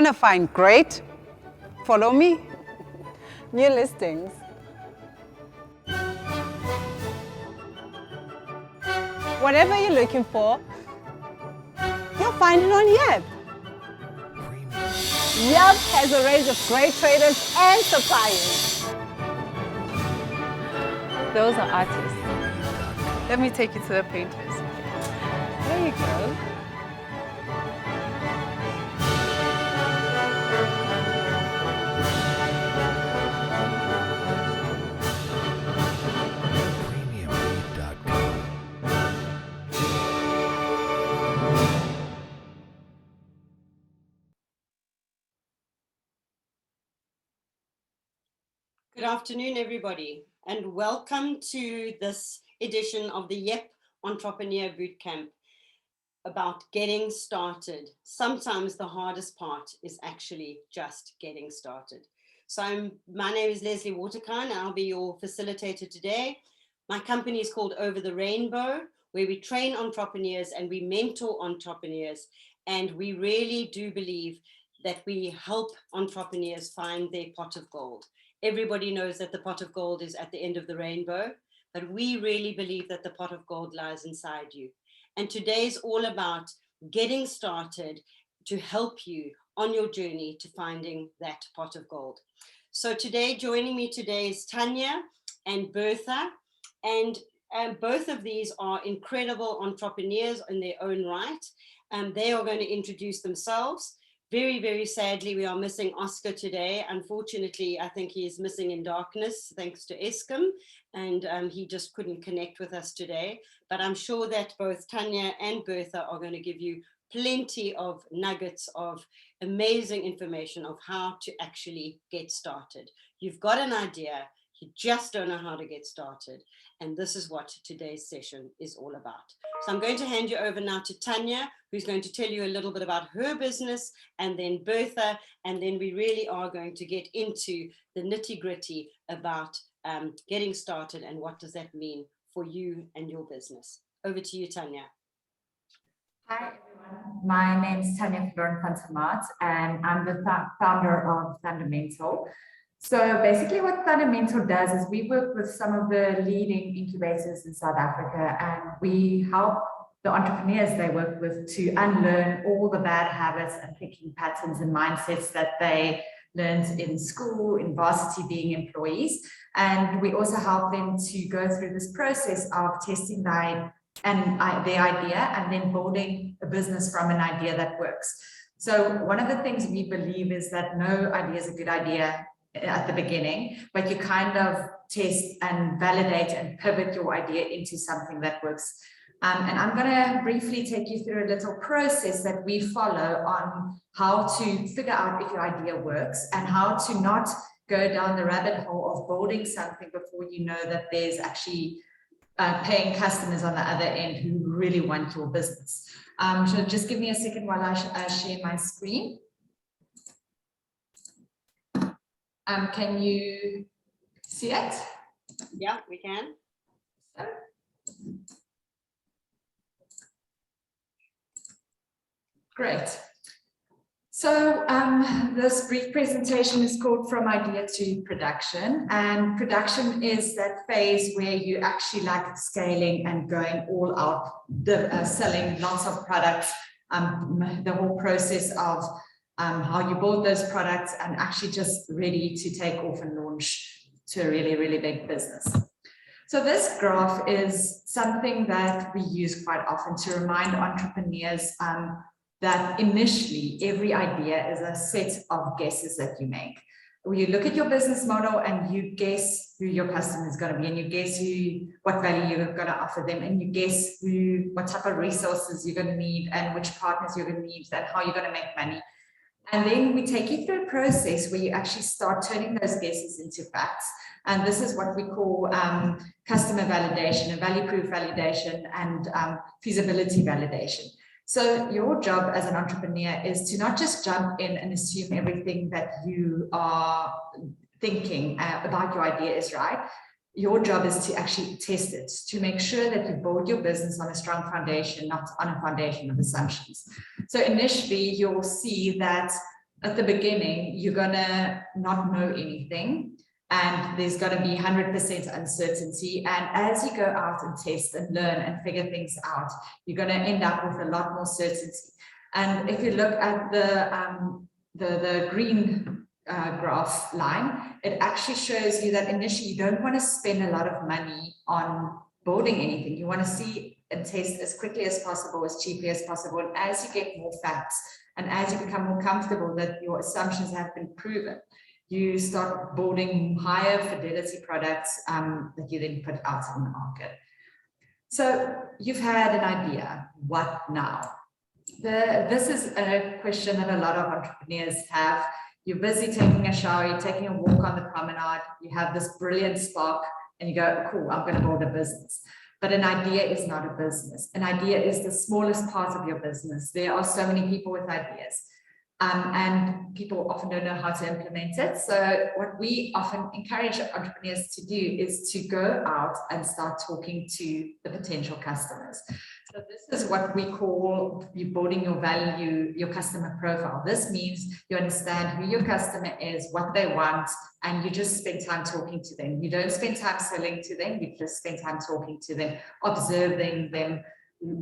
want to find great? Follow me. New listings. Whatever you're looking for, you'll find it on Yep. Yep has a range of great traders and suppliers. Those are artists. Let me take you to the painters. There you go. Good afternoon, everybody, and welcome to this edition of the Yep Entrepreneur Bootcamp about getting started. Sometimes the hardest part is actually just getting started. So my name is Leslie Waterkine, and I'll be your facilitator today. My company is called Over the Rainbow, where we train entrepreneurs and we mentor entrepreneurs, and we really do believe that we help entrepreneurs find their pot of gold. Everybody knows that the pot of gold is at the end of the rainbow, but we really believe that the pot of gold lies inside you. And today is all about getting started to help you on your journey to finding that pot of gold. So today, joining me today is Tanya and Bertha, and both of these are incredible entrepreneurs in their own right. They are going to introduce themselves. Very, very sadly, we are missing Oscar today. Unfortunately, I think he is missing in darkness, thanks to Eskom, and he just couldn't connect with us today. But I'm sure that both Tanya and Bertha are going to give you plenty of nuggets of amazing information of how to actually get started. You've got an idea, you just don't know how to get started. And this is what today's session is all about. So I'm going to hand you over now to Tanya, who's going to tell you a little bit about her business, and then Bertha, and then we really are going to get into the nitty-gritty about getting started and what does that mean for you and your business. Over to you, Tanya. Hi, everyone. My name is Tanya Florin-Pantamat, and I'm the founder of Fundamental. So basically what Fundamental does is we work with some of the leading incubators in South Africa, and we help the entrepreneurs they work with to unlearn all the bad habits and thinking patterns and mindsets that they learned in school, in varsity, being employees. And we also help them to go through this process of testing their idea and then building a business from an idea that works. So one of the things we believe is that no idea is a good idea at the beginning, but you kind of test and validate and pivot your idea into something that works. And I'm going to briefly take you through a little process that we follow on how to figure out if your idea works and how to not go down the rabbit hole of building something before you know that there's actually paying customers on the other end who really want your business. So just give me a second while I share my screen. Can you see it? Yeah, we can. Great. So this brief presentation is called From Idea to Production, and production is that phase where you actually like scaling and going all out, selling lots of products, the whole process of how you build those products and actually just ready to take off and launch to a really, really big business. So this graph is something that we use quite often to remind entrepreneurs that initially every idea is a set of guesses that you make. Where you look at your business model and you guess who your customer is going to be, and you guess what value you're going to offer them, and you guess what type of resources you're going to need and which partners you're going to need and how you're going to make money. And then we take you through a process where you actually start turning those guesses into facts. And this is what we call customer validation, and value proof validation, and feasibility validation. So your job as an entrepreneur is to not just jump in and assume everything that you are thinking about your idea is right. Your job is to actually test it, to make sure that you build your business on a strong foundation, not on a foundation of assumptions. So initially, you'll see that at the beginning, you're gonna not know anything, and there's gonna be 100% uncertainty. And as you go out and test and learn and figure things out, you're gonna end up with a lot more certainty. And if you look at the green graph line, it actually shows you that initially you don't want to spend a lot of money on building anything. You want to see and test as quickly as possible, as cheaply as possible. And as you get more facts and as you become more comfortable that your assumptions have been proven, you start building higher fidelity products that you then put out in the market. So you've had an idea. What now? This is a question that a lot of entrepreneurs have. You're busy taking a shower, you're taking a walk on the promenade, you have this brilliant spark, and you go, cool, I'm going to build a business. But an idea is not a business. An idea is the smallest part of your business. There are so many people with ideas, and people often don't know how to implement it. So what we often encourage entrepreneurs to do is to go out and start talking to the potential customers. So this is what we call you building your value, your customer profile. This means you understand who your customer is, what they want, and you just spend time talking to them. You don't spend time selling to them, you just spend time talking to them, observing them,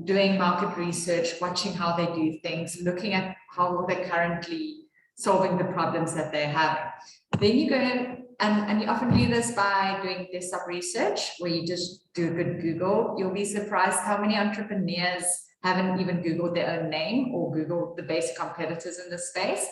doing market research, watching how they do things, looking at how they're currently solving the problems that they're having. Then you go and you often do this by doing desktop research, where you just do a good Google. You'll be surprised how many entrepreneurs haven't even Googled their own name or Googled the basic competitors in the space.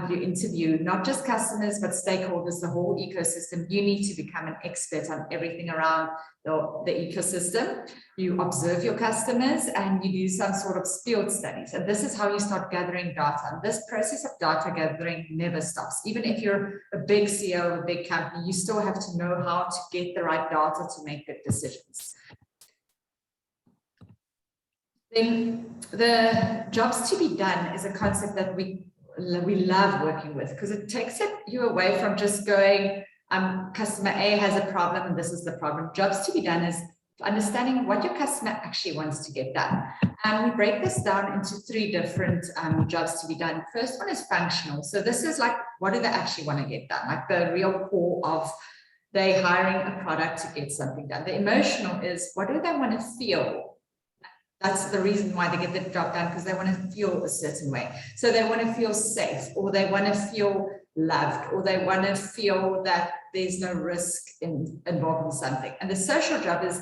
You interview not just customers, but stakeholders, the whole ecosystem. You need to become an expert on everything around the ecosystem. You observe your customers and you do some sort of field studies. And this is how you start gathering data. And this process of data gathering never stops. Even if you're a big CEO of a big company, you still have to know how to get the right data to make good decisions. Then the jobs to be done is a concept that we love working with, because it takes you away from just going, customer A has a problem and this is the problem. Jobs to be done is understanding what your customer actually wants to get done. And we break this down into 3 different jobs to be done. First one is functional. So this is like, what do they actually want to get done? Like the real core of they hiring a product to get something done. The emotional is, what do they want to feel? That's the reason why they get the job done, because they want to feel a certain way. So they want to feel safe, or they want to feel loved, or they want to feel that there's no risk involved in something. And the social job is,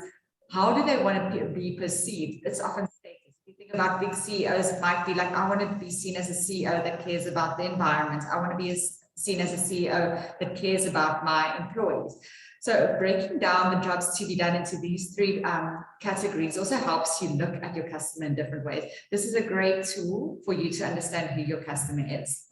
how do they want to be perceived? It's often status. If you think about big CEOs, it might be like, I want to be seen as a CEO that cares about the environment. I want to be seen as a CEO that cares about my employees. So breaking down the jobs to be done into these 3 categories also helps you look at your customer in different ways. This is a great tool for you to understand who your customer is.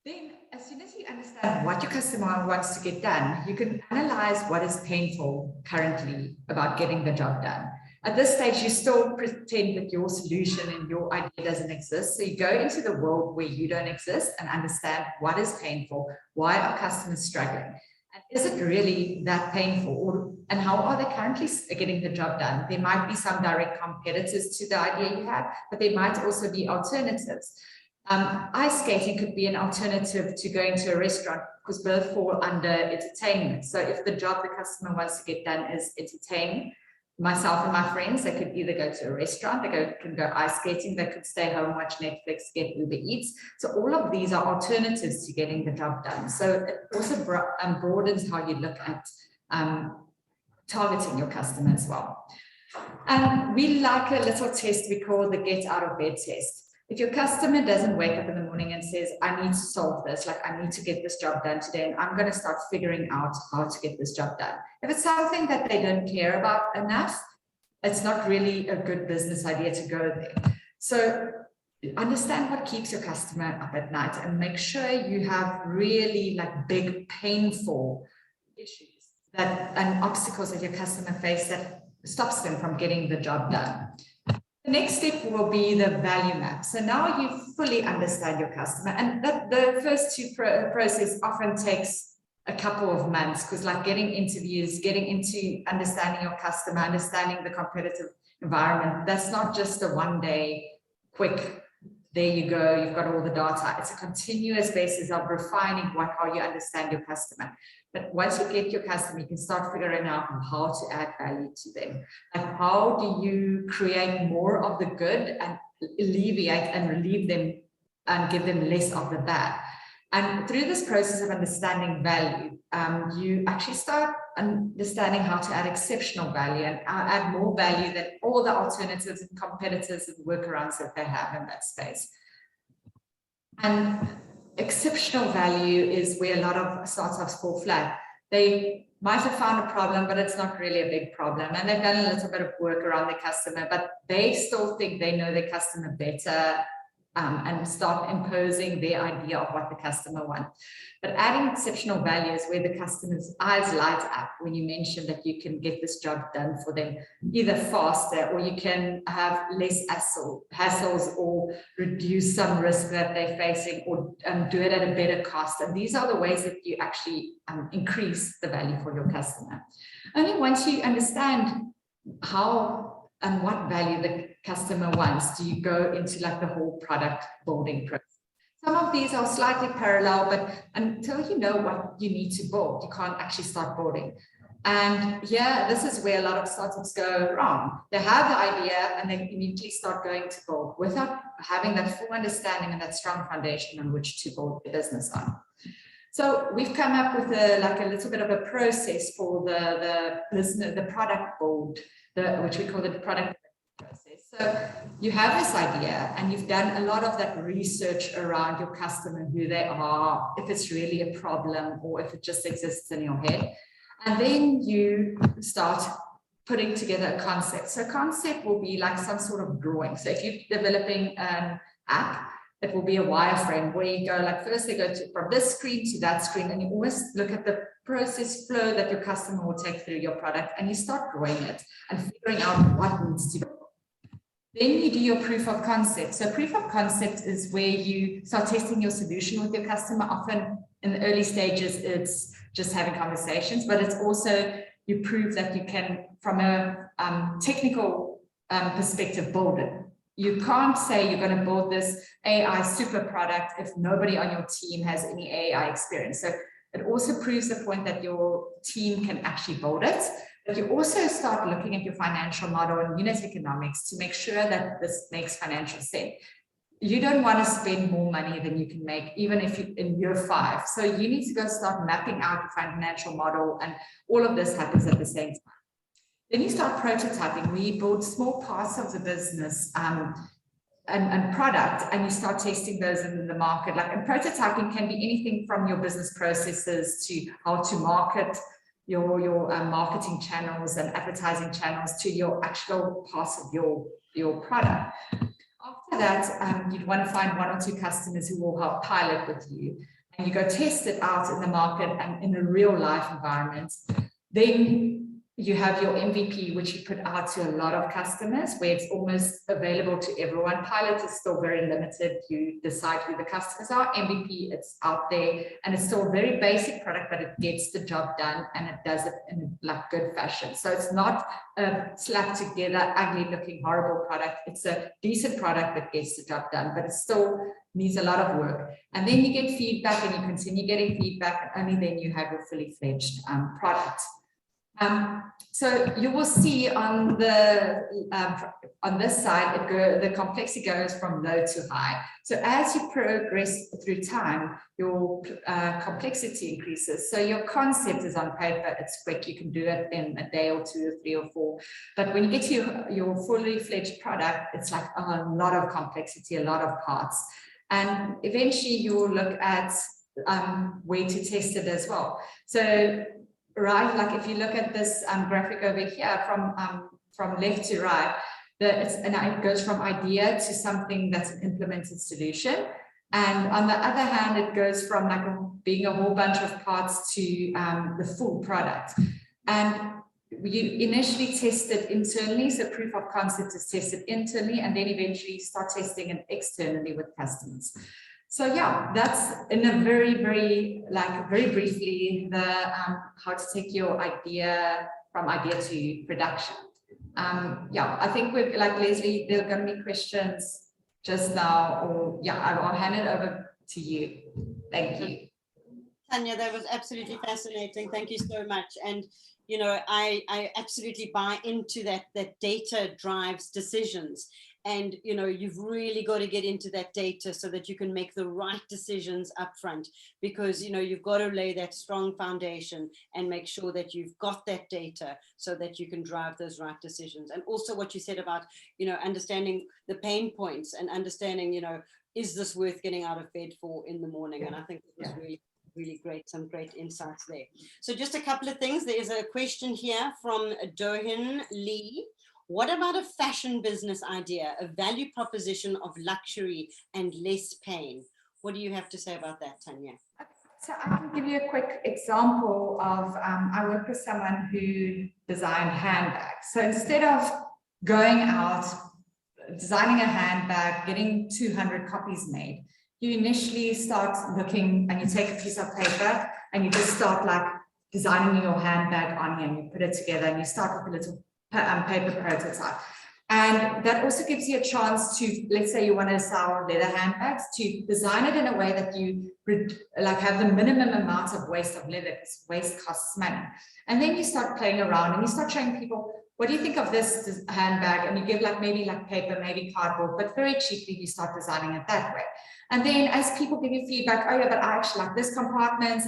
Then, as soon as you understand what your customer wants to get done, you can analyze what is painful currently about getting the job done. At this stage, you still pretend that your solution and your idea doesn't exist. So you go into the world where you don't exist and understand what is painful, why are customers struggling? And is it really that painful? And how are they currently getting the job done? There might be some direct competitors to the idea you have, but there might also be alternatives. Ice skating could be an alternative to going to a restaurant, because both fall under entertainment. So if the job the customer wants to get done is entertain myself and my friends, they could either go to a restaurant, they can go ice skating, they could stay home, watch Netflix, get Uber Eats. So all of these are alternatives to getting the job done. So it also broadens how you look at targeting your customer as well. We like a little test we call the get out of bed test. If your customer doesn't wake up in the morning and says, I need to solve this, like I need to get this job done today, and I'm going to start figuring out how to get this job done. If it's something that they don't care about enough, it's not really a good business idea to go there. So understand what keeps your customer up at night and make sure you have really like big, painful issues and obstacles that your customer face that stops them from getting the job done. The next step will be the value map. So now you fully understand your customer, and that the first 2 process often takes a couple of months, because like getting interviews, getting into understanding your customer, understanding the competitive environment, that's not just a one-day quick there you go, you've got all the data. It's a continuous basis of refining how you understand your customer. But once you get your customer, you can start figuring out how to add value to them. Like, how do you create more of the good and alleviate and relieve them and give them less of the bad? And through this process of understanding value, you actually start understanding how to add exceptional value and add more value than all the alternatives and competitors and workarounds that they have in that space. And exceptional value is where a lot of startups fall flat. They might have found a problem, but it's not really a big problem. And they've done a little bit of work around the customer, but they still think they know their customer better, and start imposing their idea of what the customer wants. But adding exceptional value is where the customer's eyes light up when you mention that you can get this job done for them either faster, or you can have less hassles, or reduce some risk that they're facing, or do it at a better cost. And these are the ways that you actually increase the value for your customer. Only once you understand how and what value the customer wants do you go into like the whole product building process. Some of these are slightly parallel, but until you know what you need to build, you can't actually start building. And yeah, this is where a lot of startups go wrong. They have the idea and they immediately start going to build without having that full understanding and that strong foundation on which to build the business on. So we've come up with a little bit of a process for the product build, which we call the product process. So you have this idea and you've done a lot of that research around your customer, who they are, if it's really a problem or if it just exists in your head. And then you start putting together a concept. So concept will be like some sort of drawing. So if you're developing an app, it will be a wireframe where you go, like, first they go from this screen to that screen, and you always look at the process flow that your customer will take through your product, and you start drawing it and figuring out what needs to go. Then you do your proof of concept. So proof of concept is where you start testing your solution with your customer. Often in the early stages, it's just having conversations, but it's also you prove that you can, from a technical perspective, build it. You can't say you're going to build this AI super product if nobody on your team has any AI experience. So it also proves the point that your team can actually build it. But you also start looking at your financial model and unit economics to make sure that this makes financial sense. You don't want to spend more money than you can make, even if you in year 5. So you need to go start mapping out your financial model, and all of this happens at the same time. Then you start prototyping. We build small parts of the business and product, and you start testing those in the market. And prototyping can be anything from your business processes to how to market your marketing channels and advertising channels to your actual parts of your product. After that, you'd want to find 1 or 2 customers who will help pilot with you, and you go test it out in the market and in a real life environment. Then you have your MVP, which you put out to a lot of customers, where it's almost available to everyone. Pilot is still very limited. You decide who the customers are. MVP, it's out there, and it's still a very basic product, but it gets the job done, and it does it in like good fashion. So it's not a slapped together, ugly looking, horrible product. It's a decent product that gets the job done, but it still needs a lot of work. And then you get feedback, and you continue getting feedback, and only then you have your fully fledged product. So you will see on this side, the complexity goes from low to high. So as you progress through time, your complexity increases. So your concept is on paper, it's quick, you can do it in a day or 2 or 3 or 4. But when you get to your fully fledged product, it's like a lot of complexity, a lot of parts. And eventually you will look at where to test it as well. So right, like if you look at this graphic over here from left to right, it goes from idea to something that's an implemented solution. And on the other hand, it goes from being a whole bunch of parts to the full product. And you initially test it internally, so proof of concept is tested internally, and then eventually start testing it externally with customers. So yeah, that's in a very briefly how to take your idea from idea to production. Yeah, I think we're like Leslie, there are going to be questions just now, or yeah, I'll hand it over to you. Thank you. Tanya, that was absolutely fascinating. Thank you so much. And, you know, I absolutely buy into that data drives decisions. And, you know, you've really got to get into that data so that you can make the right decisions up front, because, you know, you've got to lay that strong foundation and make sure that you've got that data so that you can drive those right decisions. And also what you said about, you know, understanding the pain points and understanding, you know, is this worth getting out of bed for in the morning? And I think it was really great, some great insights there. So just a couple of things. There is a question here from Dohin Lee. What about a fashion business idea, a value proposition of luxury and less pain? What do you have to say about that, Tanya? So I can give you a quick example of, I work with someone who designed handbags. So instead of going out, designing a handbag, getting 200 copies made, you initially start looking and you take a piece of paper and you just start like designing your handbag on here and you put it together and you start with a little paper prototype. And that also gives you a chance to, let's say you want to sell leather handbags, to design it in a way that you like have the minimum amount of waste of leather, because waste costs money. And then you start playing around and you start showing people, what do you think of this handbag? And you give like maybe like paper, maybe cardboard, but very cheaply you start designing it that way. And then as people give you feedback, oh yeah, but I actually like this compartment,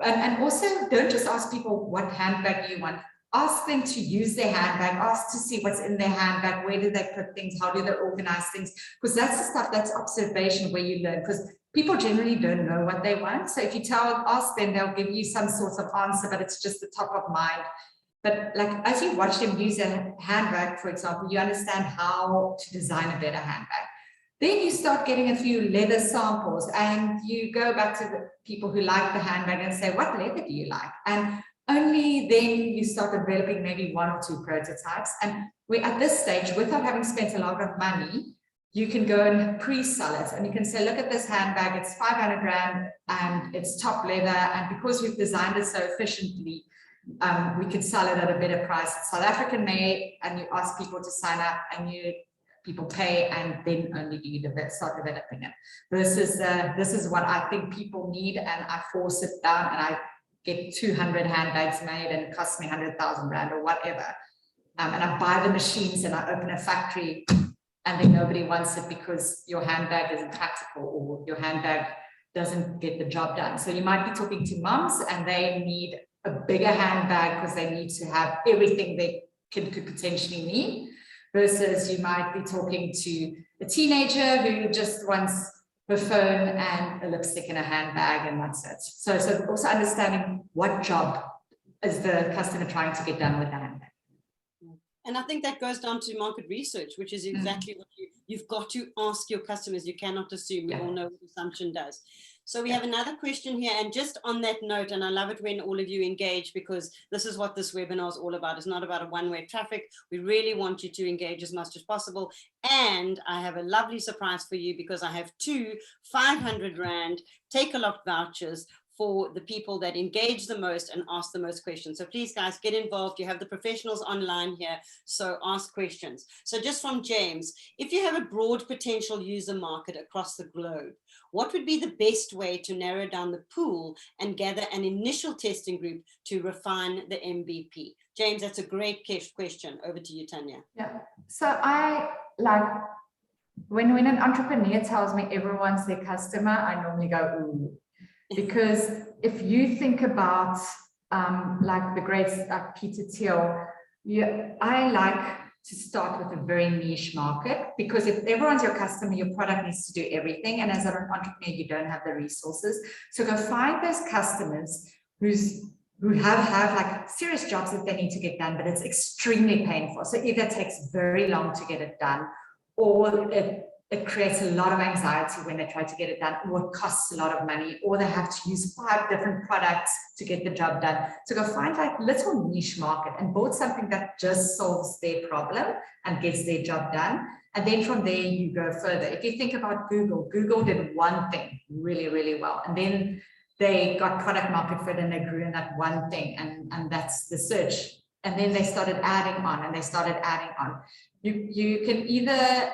and also don't just ask people what handbag you want. Ask them to use their handbag, ask to see what's in their handbag, where do they put things, how do they organize things, because that's the stuff, that's observation where you learn, because people generally don't know what they want. So if you ask them, they'll give you some sort of answer, but it's just the top of mind. But like as you watch them use a handbag, for example, you understand how to design a better handbag. Then you start getting a few leather samples and you go back to the people who like the handbag and say, what leather do you like? And only then you start developing maybe 1 or 2 prototypes. And we're at this stage, without having spent a lot of money, you can go and pre-sell it. And you can say, look at this handbag, it's 500 Rand and it's top leather. And because we've designed it so efficiently, we could sell it at a better price. It's South African made, and you ask people to sign up and people pay, and then only you start developing it. This is what I think people need, and I force it down and I get 200 handbags made and it costs me 100,000 Rand or whatever. And I buy the machines and I open a factory, and then nobody wants it because your handbag isn't practical or your handbag doesn't get the job done. So you might be talking to moms and they need a bigger handbag because they need to have everything they could potentially need, versus you might be talking to a teenager who just wants her phone and a lipstick in a handbag, and that's it. So also understanding what job is the customer trying to get done with the handbag. And I think that goes down to market research, which is exactly what you've got to ask your customers. You cannot assume. We all know what assumption does. So we have another question here, and just on that note, and I love it when all of you engage, because this is what this webinar is all about. It's not about a one-way traffic. We really want you to engage as much as possible. And I have a lovely surprise for you, because I have 2 500 Rand take-a-lot vouchers for the people that engage the most and ask the most questions. So please, guys, get involved. You have the professionals online here, so ask questions. So just from James, if you have a broad potential user market across the globe, what would be the best way to narrow down the pool and gather an initial testing group to refine the MVP? James, that's a great question. Over to you, Tanya. Yeah. So I like, when an entrepreneur tells me everyone's their customer, I normally go, ooh. Because if you think about like the great Peter Thiel, I like to start with a very niche market, because if everyone's your customer, your product needs to do everything. And as an entrepreneur, you don't have the resources. So go find those customers who have like serious jobs that they need to get done, but it's extremely painful. So either it takes very long to get it done, or it creates a lot of anxiety when they try to get it done, or it costs a lot of money, or they have to use 5 different products to get the job done. So go find like little niche market and build something that just solves their problem and gets their job done. And then from there you go further. If you think about Google did one thing really, really well. And then they got product market fit and they grew in that one thing. And that's the search. And then they started adding on and they started adding on. You can either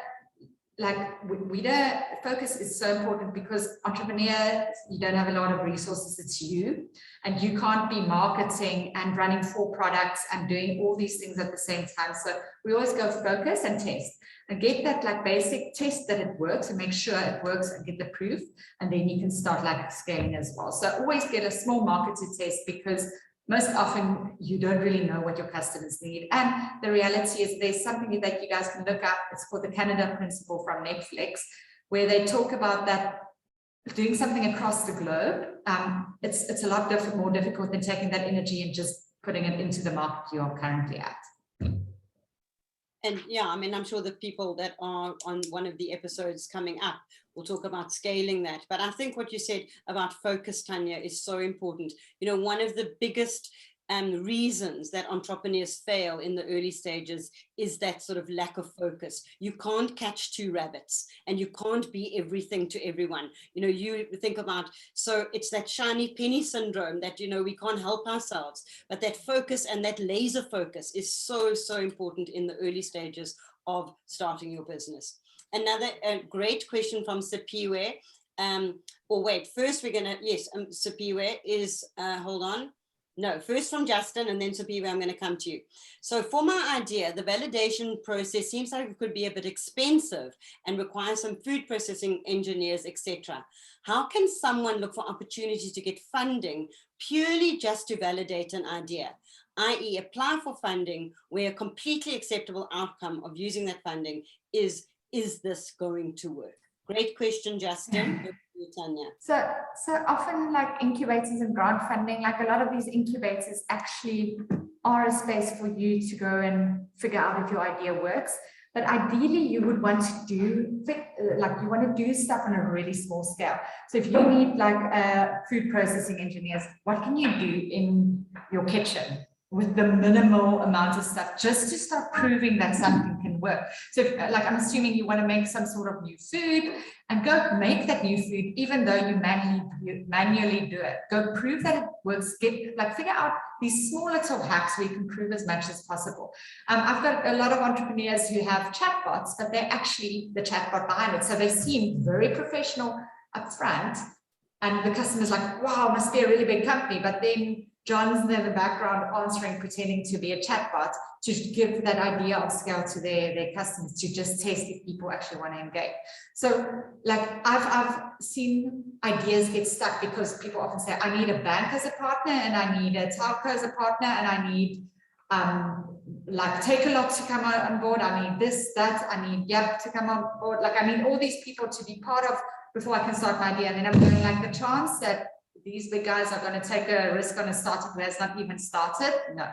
we don't, focus is so important because entrepreneurs, you don't have a lot of resources, it's you, and you can't be marketing and running 4 products and doing all these things at the same time. So we always go focus and test and get that like basic test that it works and make sure it works and get the proof. And then you can start like scaling as well. So always get a small market to test, because most often you don't really know what your customers need. And the reality is there's something that you guys can look up. It's called the Canada Principle from Netflix, where they talk about that doing something across the globe. It's a lot more difficult than taking that energy and just putting it into the market you are currently at. And yeah, I mean, I'm sure the people that are on one of the episodes coming up will talk about scaling that. But I think what you said about focus, Tanya, is so important. You know, one of the biggest reasons that entrepreneurs fail in the early stages is that sort of lack of focus. You can't catch 2 rabbits and you can't be everything to everyone. You know, you think about, so it's that shiny penny syndrome that, you know, we can't help ourselves, but that focus and that laser focus is so, so important in the early stages of starting your business. Another great question from Sipiwe. Or wait, first we're gonna, yes, Sipiwe is, hold on. No, first from Justin and then Sipiwe, I'm going to come to you. So for my idea, the validation process seems like it could be a bit expensive and require some food processing engineers, etc. How can someone look for opportunities to get funding purely just to validate an idea, i.e. apply for funding where a completely acceptable outcome of using that funding is this going to work? Great question, Justin. Tanya. So often like incubators and grant funding, like a lot of these incubators actually are a space for you to go and figure out if your idea works. But ideally you would want to do stuff on a really small scale. So if you need like food processing engineers, what can you do in your kitchen with the minimal amount of stuff just to start proving that something can work? So if, like, I'm assuming you want to make some sort of new food, and go make that new food, even though you manually do it. Go prove that it works. Figure out these small little hacks where you can prove as much as possible. I've got a lot of entrepreneurs who have chatbots, but they're actually the chatbot behind it. So they seem very professional up front, and the customer's like, wow, must be a really big company. But then John's in the background answering, pretending to be a chatbot to give that idea of scale to their customers, to just test if people actually want to engage. So like I've seen ideas get stuck because people often say, I need a bank as a partner, and I need a telco as a partner, and I need like Takealot to come on board. I need this, that, I need Yap to come on board. Like I need all these people to be part of before I can start my idea. And then I'm going like, the chance that these big guys are going to take a risk on a startup who has not even started? No.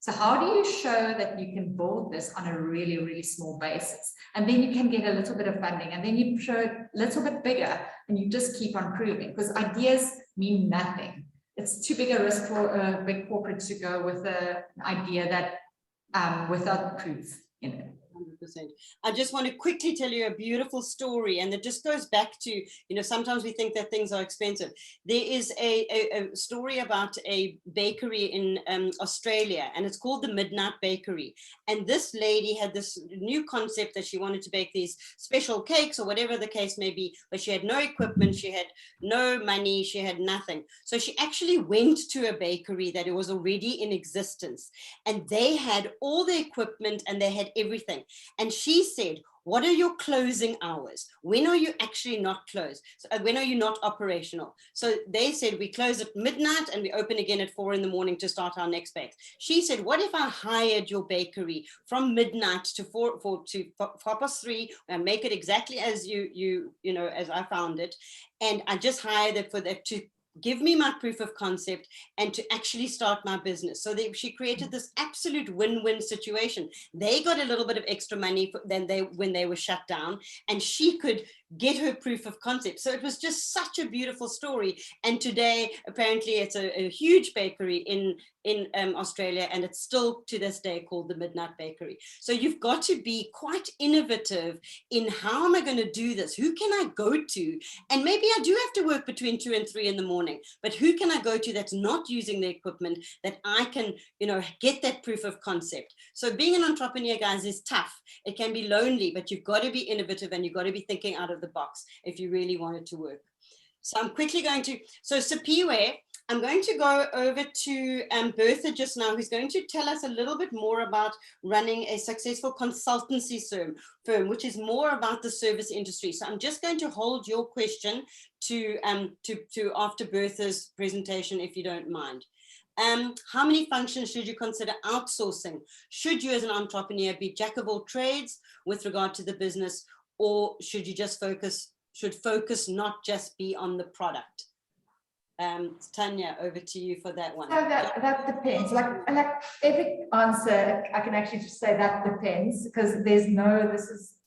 So how do you show that you can build this on a really, really small basis? And then you can get a little bit of funding, and then you show it a little bit bigger, and you just keep on proving, because ideas mean nothing. It's too big a risk for a big corporate to go with an idea that without proof, you know. 100%. I just want to quickly tell you a beautiful story, and it just goes back to, you know, sometimes we think that things are expensive. There is a story about a bakery in Australia, and it's called the Midnight Bakery. And this lady had this new concept that she wanted to bake these special cakes or whatever the case may be, but she had no equipment, she had no money, she had nothing. So she actually went to a bakery that it was already in existence, and they had all the equipment and they had everything. And she said, what are your closing hours? When are you actually not closed? So, when are you not operational? So they said, we close at midnight and we open again at 4 in the morning to start our next bake. She said, what if I hired your bakery from midnight to 3 and make it exactly as you know, as I found it. And I just hired it for that to give me my proof of concept and to actually start my business. So she created this absolute win-win situation. They got a little bit of extra money when they were shut down, and she could get her proof of concept. So it was just such a beautiful story. And today, apparently, it's a huge bakery in Australia, and it's still to this day called the Midnight Bakery. So you've got to be quite innovative in how am I going to do this? Who can I go to? And maybe I do have to work between 2 and 3 in the morning, but who can I go to that's not using the equipment that I can, get that proof of concept? So being an entrepreneur, guys, is tough. It can be lonely, but you've got to be innovative and you've got to be thinking out of the box if you really want it to work. So I'm quickly going to, Sipiwe, I'm going to go over to Bertha just now, who's going to tell us a little bit more about running a successful consultancy firm, which is more about the service industry. So I'm just going to hold your question to after Bertha's presentation, if you don't mind. How many functions should you consider outsourcing? Should you as an entrepreneur be jack of all trades with regard to the business, or should you just focus not just be on the product? Tanya, over to you for that one. So that depends. Like every answer, I can actually just say that depends, because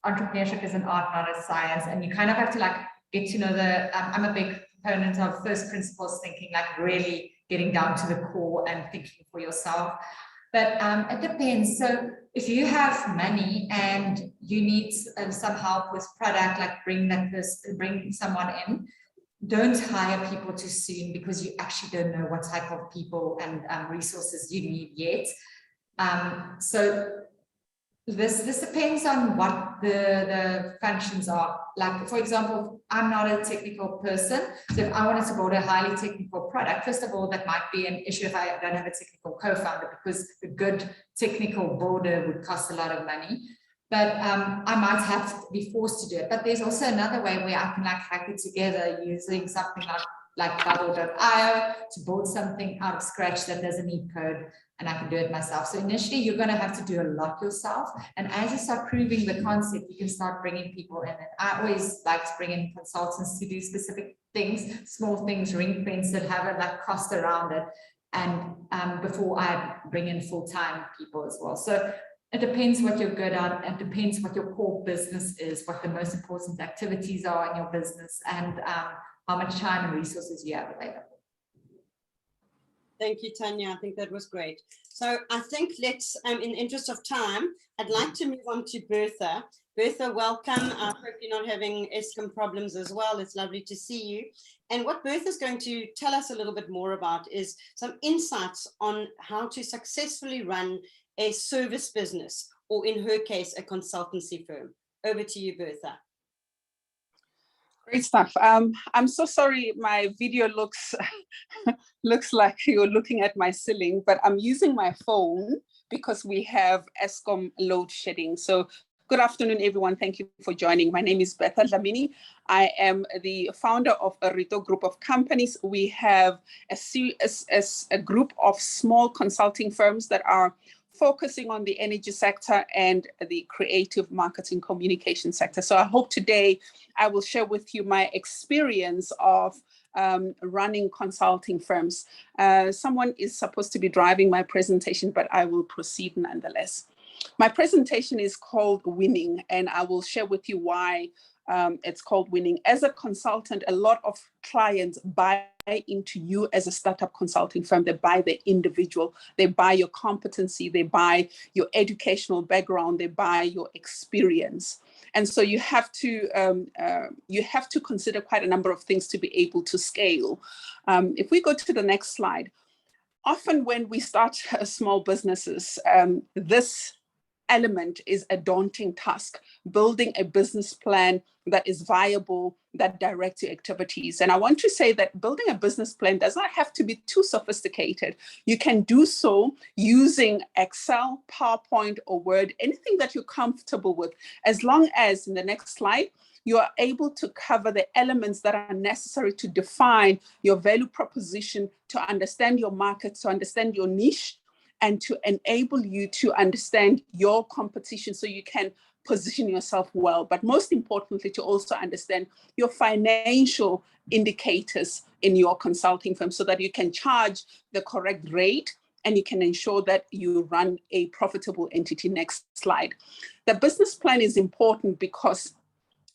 entrepreneurship is an art, not a science, and you kind of have to get to know I'm a big proponent of first principles thinking, really getting down to the core and thinking for yourself. But it depends. So if you have money and you need some help with product, bring someone in, don't hire people too soon, because you actually don't know what type of people and resources you need yet. So this depends on what the functions are. Like, for example, I'm not a technical person. So if I wanted to build a highly technical product, first of all, that might be an issue if I don't have a technical co-founder, because a good technical builder would cost a lot of money. But I might have to be forced to do it. But there's also another way where I can hack it together using something like Bubble.io to build something out of scratch that doesn't need code, and I can do it myself. So initially you're going to have to do a lot yourself. And as you start proving the concept, you can start bringing people in. And I always like to bring in consultants to do specific things, small things, ring fence that have a cost around it. And before I bring in full-time people as well. So it depends what you're good at. It depends what your core business is, what the most important activities are in your business, and how much time and resources you have available. Thank you, Tanya. I think that was great. So I think let's, in the interest of time, I'd like to move on to Bertha. Bertha, welcome. I hope you're not having Eskom problems as well. It's lovely to see you. And what Bertha's going to tell us a little bit more about is some insights on how to successfully run a service business, or in her case, a consultancy firm. Over to you, Bertha. Great stuff. I'm so sorry, my video looks like you're looking at my ceiling, but I'm using my phone because we have Eskom load shedding. So good afternoon, everyone. Thank you for joining. My name is Bertha Dlamini. I am the founder of a Rito group of companies. We have a group of small consulting firms that are focusing on the energy sector and the creative marketing communication sector. So I hope today I will share with you my experience of running consulting firms. Someone is supposed to be driving my presentation, but I will proceed nonetheless. My presentation is called Winning, and I will share with you why it's called Winning. As a consultant, a lot of clients buy into you as a startup consulting firm. They buy the individual, they buy your competency, they buy your educational background, they buy your experience. And so you have to consider quite a number of things to be able to scale. If we go to the next slide, often when we start small businesses, this element is a daunting task, building a business plan that is viable, that directs your activities. And I want to say that building a business plan does not have to be too sophisticated. You can do so using Excel, PowerPoint, or Word, anything that you're comfortable with, as long as, in the next slide, you are able to cover the elements that are necessary to define your value proposition, to understand your market, to understand your niche, and to enable you to understand your competition so you can position yourself well. But most importantly, to also understand your financial indicators in your consulting firm so that you can charge the correct rate and you can ensure that you run a profitable entity. Next slide. The business plan is important because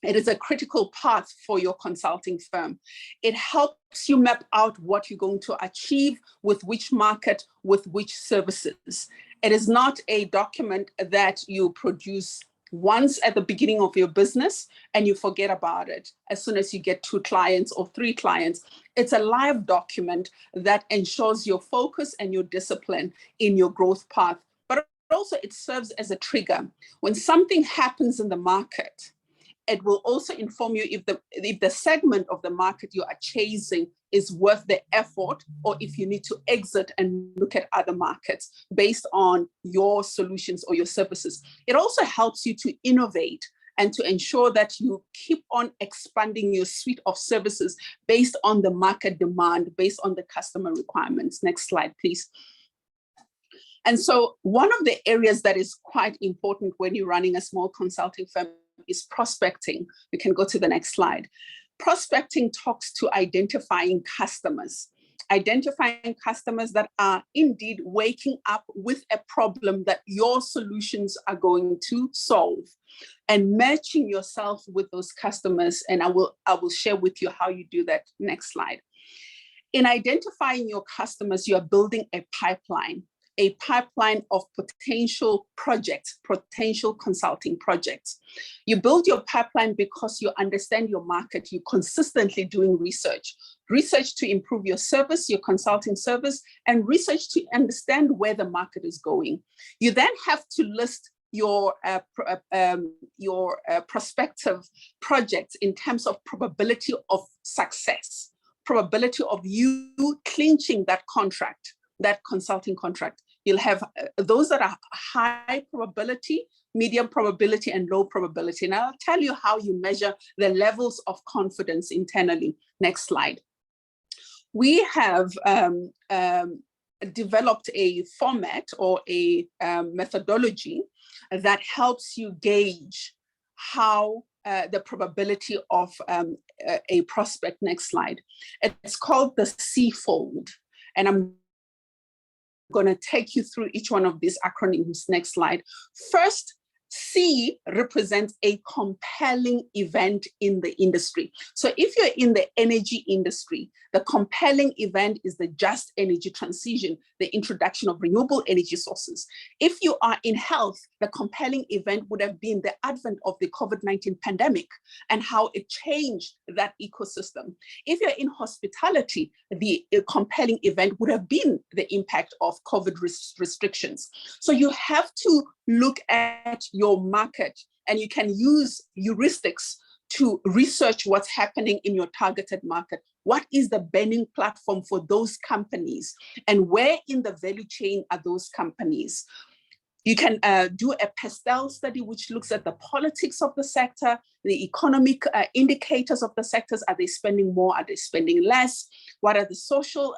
It is a critical path for your consulting firm. It helps you map out what you're going to achieve with which market, with which services. It is not a document that you produce once at the beginning of your business and you forget about it as soon as you get 2 clients or 3 clients. It's a live document that ensures your focus and your discipline in your growth path. But also it serves as a trigger. When something happens in the market, it will also inform you if the segment of the market you are chasing is worth the effort, or if you need to exit and look at other markets based on your solutions or your services. It also helps you to innovate and to ensure that you keep on expanding your suite of services based on the market demand, based on the customer requirements. Next slide, please. And so one of the areas that is quite important when you're running a small consulting firm is prospecting. We can go to the next slide. Prospecting talks to identifying customers that are indeed waking up with a problem that your solutions are going to solve, and matching yourself with those customers. And I will share with you how you do that. Next slide. In identifying your customers, you are building a pipeline of potential projects, potential consulting projects. You build your pipeline because you understand your market. You're consistently doing research to improve your service, your consulting service, and research to understand where the market is going. You then have to list your prospective projects in terms of probability of success, probability of you clinching that contract, that consulting contract. You'll have those that are high probability, medium probability, and low probability. And I'll tell you how you measure the levels of confidence internally. Next slide. We have developed a format or a methodology that helps you gauge how the probability of a prospect. Next slide. It's called the C-fold. And I'm going to take you through each one of these acronyms. Next slide. First, C represents a compelling event in the industry. So if you're in the energy industry, the compelling event is the just energy transition, the introduction of renewable energy sources. If you are in health, the compelling event would have been the advent of the COVID-19 pandemic and how it changed that ecosystem. If you're in hospitality, the compelling event would have been the impact of COVID restrictions. So you have to look at your market, and you can use heuristics to research what's happening in your targeted market. What is the burning platform for those companies, and where in the value chain are those companies? You can do a pastel study, which looks at the politics of the sector, the economic indicators of the sectors. Are they spending more? Are they spending less? What are the social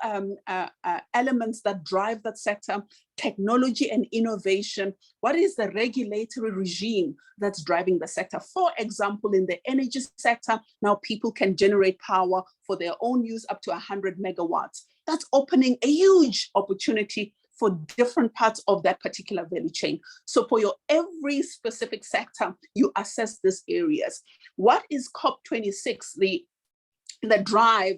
elements that drive that sector? Technology and innovation. What is the regulatory regime that's driving the sector? For example, in the energy sector, now people can generate power for their own use up to 100 megawatts. That's opening a huge opportunity for different parts of that particular value chain. So for your every specific sector, you assess these areas. What is COP26, the drive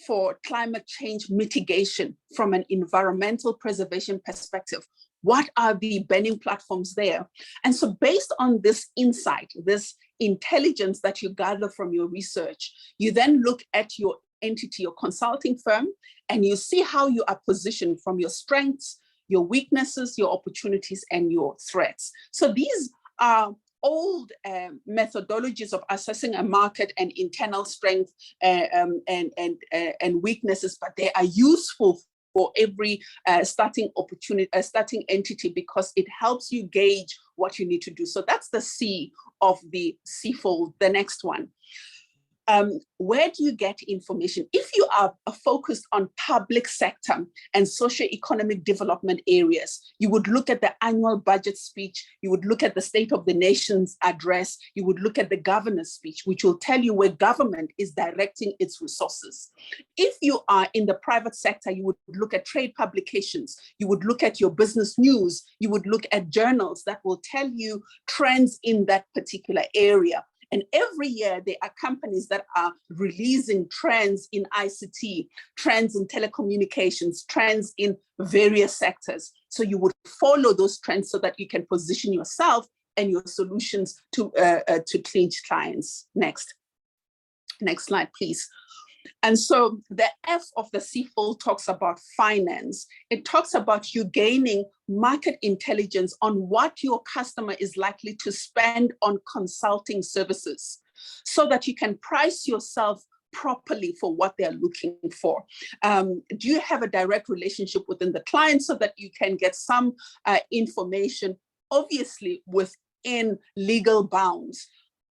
for climate change mitigation from an environmental preservation perspective? What are the burning platforms there? And so based on this insight, this intelligence that you gather from your research, you then look at your entity, your consulting firm, and you see how you are positioned from your strengths, your weaknesses, your opportunities, and your threats. So these are old methodologies of assessing a market and internal strength and weaknesses, but they are useful for every starting entity because it helps you gauge what you need to do. So that's the C of the C-fold. The next one. Where do you get information? If you are focused on public sector and socio-economic development areas, you would look at the annual budget speech, you would look at the State of the Nation's address, you would look at the governor's speech, which will tell you where government is directing its resources. If you are in the private sector, you would look at trade publications, you would look at your business news, you would look at journals that will tell you trends in that particular area. And every year there are companies that are releasing trends in ICT, trends in telecommunications, trends in various sectors. So you would follow those trends so that you can position yourself and your solutions to clinch clients. Next slide, please. And so the F of the C-fold talks about finance. It talks about you gaining market intelligence on what your customer is likely to spend on consulting services so that you can price yourself properly for what they're looking for. Do you have a direct relationship within the client so that you can get some information, obviously within legal bounds,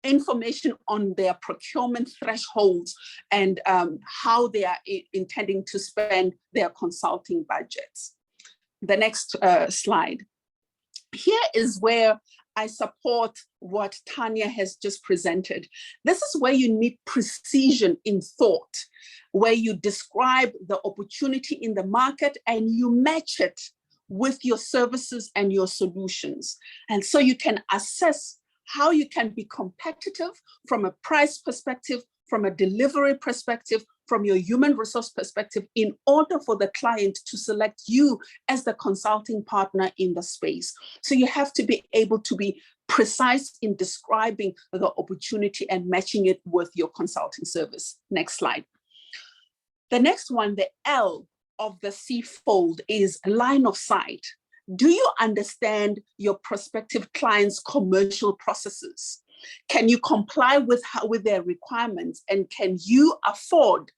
information on their procurement thresholds and how they are intending to spend their consulting budgets. The next slide. Here is where I support what Tanya has just presented. This is where you need precision in thought, where you describe the opportunity in the market and you match it with your services and your solutions. And so you can assess how you can be competitive from a price perspective, from a delivery perspective, from your human resource perspective, in order for the client to select you as the consulting partner in the space. So you have to be able to be precise in describing the opportunity and matching it with your consulting service. Next slide. The next one, the L of the C-fold, is line of sight. Do you understand your prospective clients' commercial processes? Can you comply with their requirements, and can you afford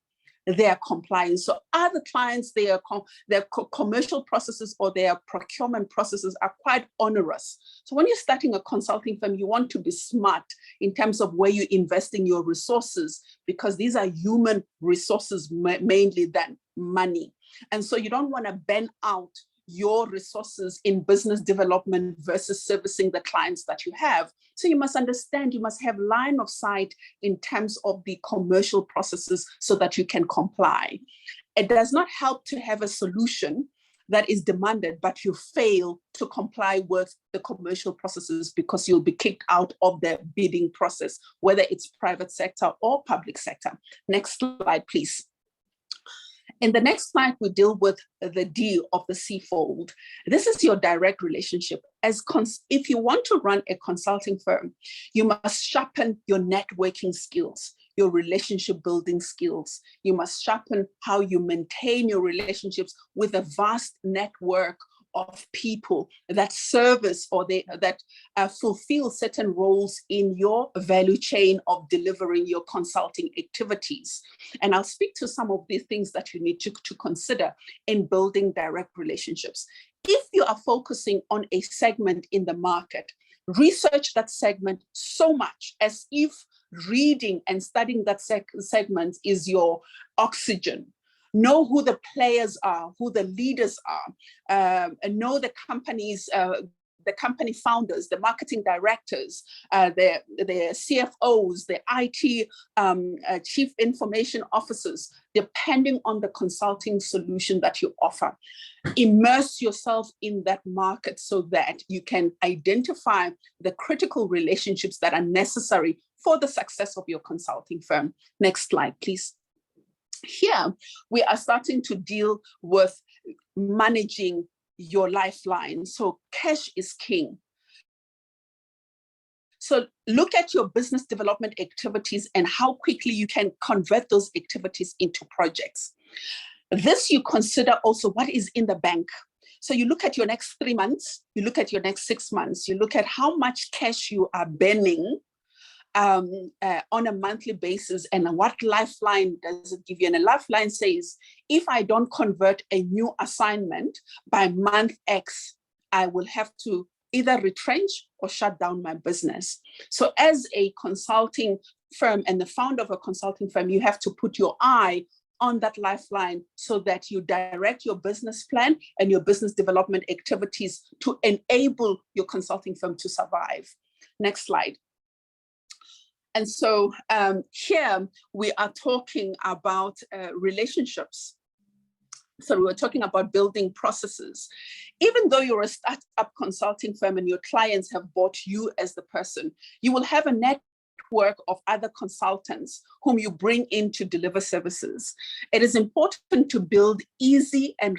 their compliance? So other clients, their commercial processes or their procurement processes are quite onerous. So when you're starting a consulting firm, you want to be smart in terms of where you're investing your resources, because these are human resources mainly than money. And so you don't want to bend out your resources in business development versus servicing the clients that you have. So you must understand, you must have line of sight in terms of the commercial processes so that you can comply. It does not help to have a solution that is demanded, but you fail to comply with the commercial processes, because you'll be kicked out of the bidding process, whether it's private sector or public sector. Next slide, please. In the next slide, we deal with the D of the C-fold. This is your direct relationship. If you want to run a consulting firm, you must sharpen your networking skills, your relationship building skills. You must sharpen how you maintain your relationships with a vast network of people that service or that fulfill certain roles in your value chain of delivering your consulting activities. And I'll speak to some of the things that you need to consider in building direct relationships. If you are focusing on a segment in the market, research that segment so much as if reading and studying that segment is your oxygen. Know who the players are, who the leaders are, and know the companies, the company founders, the marketing directors, the CFOs, the IT chief information officers, depending on the consulting solution that you offer. Immerse yourself in that market so that you can identify the critical relationships that are necessary for the success of your consulting firm. Next slide, please. Here, we are starting to deal with managing your lifeline. So cash is king. So look at your business development activities and how quickly you can convert those activities into projects. This you consider also what is in the bank. So you look at your next 3 months, you look at your next 6 months, you look at how much cash you are burning on a monthly basis, and what lifeline does it give you? And a lifeline says, if I don't convert a new assignment by month X, I will have to either retrench or shut down my business. So as a consulting firm and the founder of a consulting firm, you have to put your eye on that lifeline so that you direct your business plan and your business development activities to enable your consulting firm to survive. Next slide. And so here we are talking about relationships. So we're talking about building processes. Even though you're a startup consulting firm and your clients have bought you as the person, you will have a network network of other consultants whom you bring in to deliver services. It is important to build easy and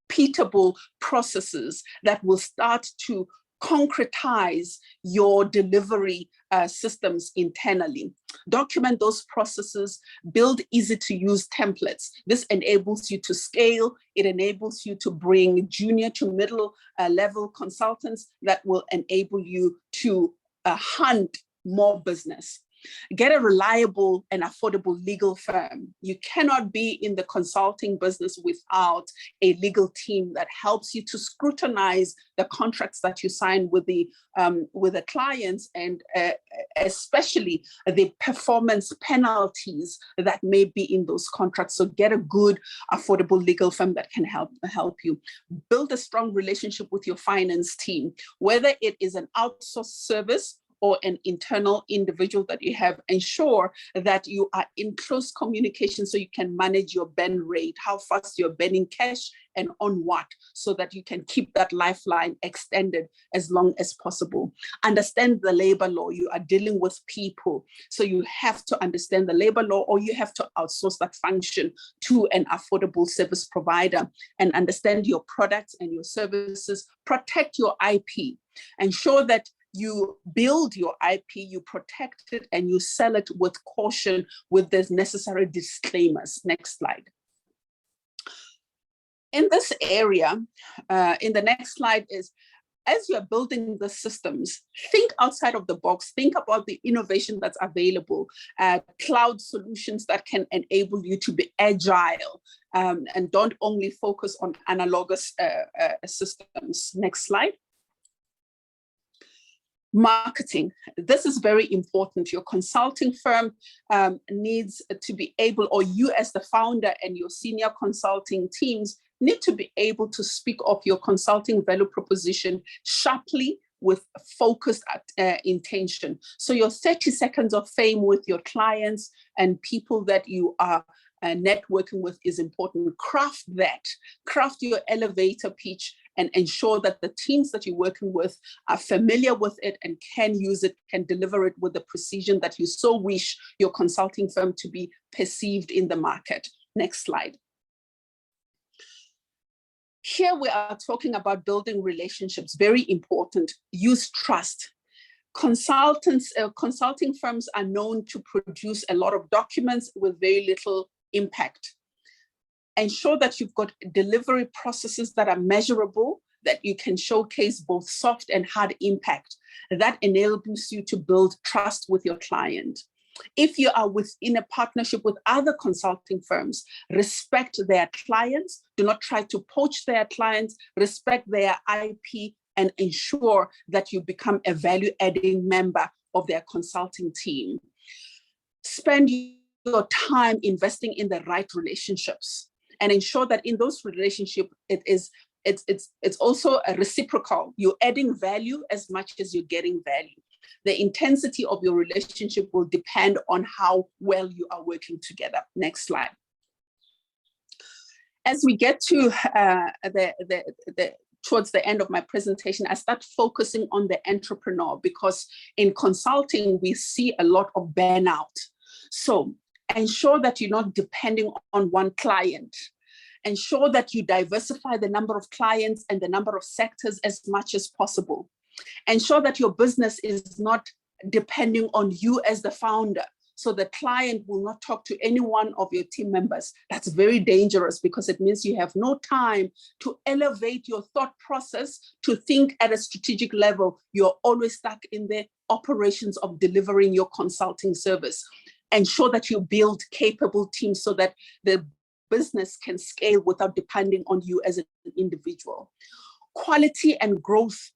repeatable processes that will start to concretize your delivery systems internally. Document those processes, build easy to use templates. This enables you to scale. It enables you to bring junior to middle level consultants that will enable you to hunt more business. Get a reliable and affordable legal firm. You cannot be in the consulting business without a legal team that helps you to scrutinize the contracts that you sign with the clients, and especially the performance penalties that may be in those contracts. So get a good, affordable legal firm that can help you. Build a strong relationship with your finance team, whether it is an outsourced service or an internal individual that you have. Ensure that you are in close communication so you can manage your burn rate, how fast you're burning cash and on what, so that you can keep that lifeline extended as long as possible. Understand the labor law. You are dealing with people, so you have to understand the labor law, or you have to outsource that function to an affordable service provider, and understand your products and your services. Protect your IP. Ensure that you build your IP, you protect it, and you sell it with caution with the necessary disclaimers. Next slide. In this area, in the next slide is, as you're building the systems, think outside of the box, think about the innovation that's available, cloud solutions that can enable you to be agile, and don't only focus on analogous systems. Next slide. Marketing. This is very important. Your consulting firm needs to be able, or you as the founder and your senior consulting teams need to be able to speak of your consulting value proposition sharply with focused intention. So your 30 seconds of fame with your clients and people that you are networking with is important. Craft that. Craft your elevator pitch and ensure that the teams that you're working with are familiar with it and can use it, can deliver it with the precision that you so wish your consulting firm to be perceived in the market. Next slide. Here we are talking about building relationships, very important. Use trust. Consulting firms are known to produce a lot of documents with very little impact. Ensure that you've got delivery processes that are measurable, that you can showcase both soft and hard impact. That enables you to build trust with your client. If you are within a partnership with other consulting firms, respect their clients. Do not try to poach their clients. Respect their IP and ensure that you become a value-adding member of their consulting team. Spend your time investing in the right relationships and ensure that in those relationships, it's also a reciprocal. You're adding value as much as you're getting value. The intensity of your relationship will depend on how well you are working together. Next slide. As we get to towards the end of my presentation, I start focusing on the entrepreneur, because in consulting, we see a lot of burnout. So ensure that you're not depending on one client. Ensure that you diversify the number of clients and the number of sectors as much as possible. Ensure that your business is not depending on you as the founder. So the client will not talk to any one of your team members. That's very dangerous, because it means you have no time to elevate your thought process to think at a strategic level. You're always stuck in the operations of delivering your consulting service. Ensure that you build capable teams so that the business can scale without depending on you as an individual. Quality and growth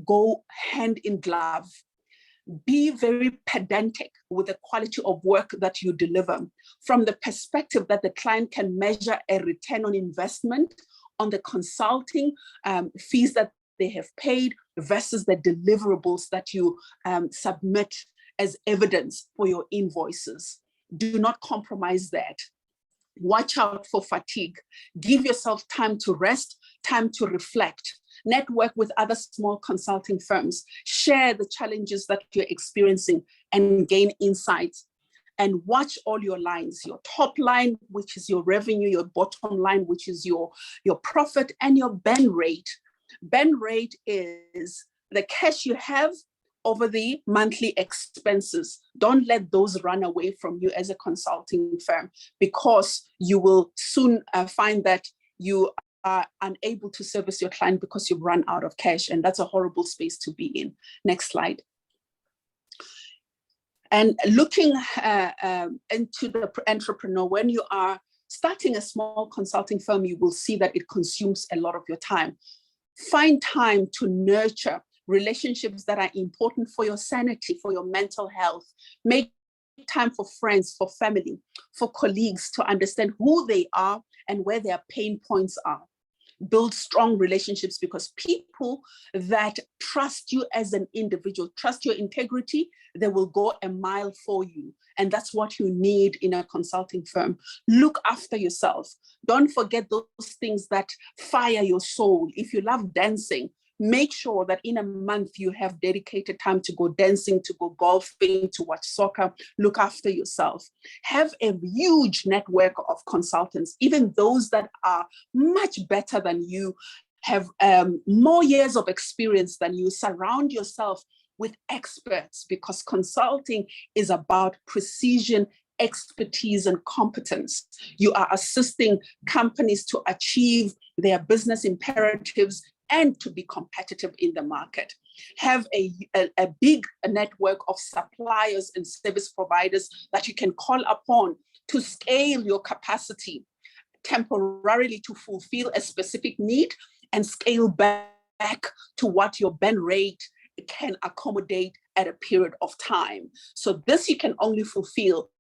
go hand in glove. Be very pedantic with the quality of work that you deliver, from the perspective that the client can measure a return on investment on the consulting fees that they have paid versus the deliverables that you submit as evidence for your invoices. Do not compromise that. Watch out for fatigue. Give yourself time to rest, time to reflect. Network with other small consulting firms. Share the challenges that you're experiencing and gain insights. And watch all your lines, your top line, which is your revenue, your bottom line, which is your profit, and your burn rate. Burn rate is the cash you have over the monthly expenses. Don't let those run away from you as a consulting firm, because you will soon find that you are unable to service your client because you've run out of cash, and that's a horrible space to be in. Next slide. And looking into the entrepreneur, when you are starting a small consulting firm, you will see that it consumes a lot of your time. Find time to nurture relationships that are important for your sanity, for your mental health. Make time for friends, for family, for colleagues to understand who they are and where their pain points are. Build strong relationships, because people that trust you as an individual, trust your integrity, they will go a mile for you. And that's what you need in a consulting firm. Look after yourself. Don't forget those things that fire your soul. If you love dancing, make sure that in a month you have dedicated time to go dancing, to go golfing, to watch soccer. Look after yourself. Have a huge network of consultants, even those that are much better than you, have more years of experience than you. Surround yourself with experts, because consulting is about precision, expertise, and competence. You are assisting companies to achieve their business imperatives and to be competitive in the market. Have a big network of suppliers and service providers that you can call upon to scale your capacity temporarily to fulfill a specific need, and scale back to what your burn rate can accommodate at a period of time. So this you can only fulfill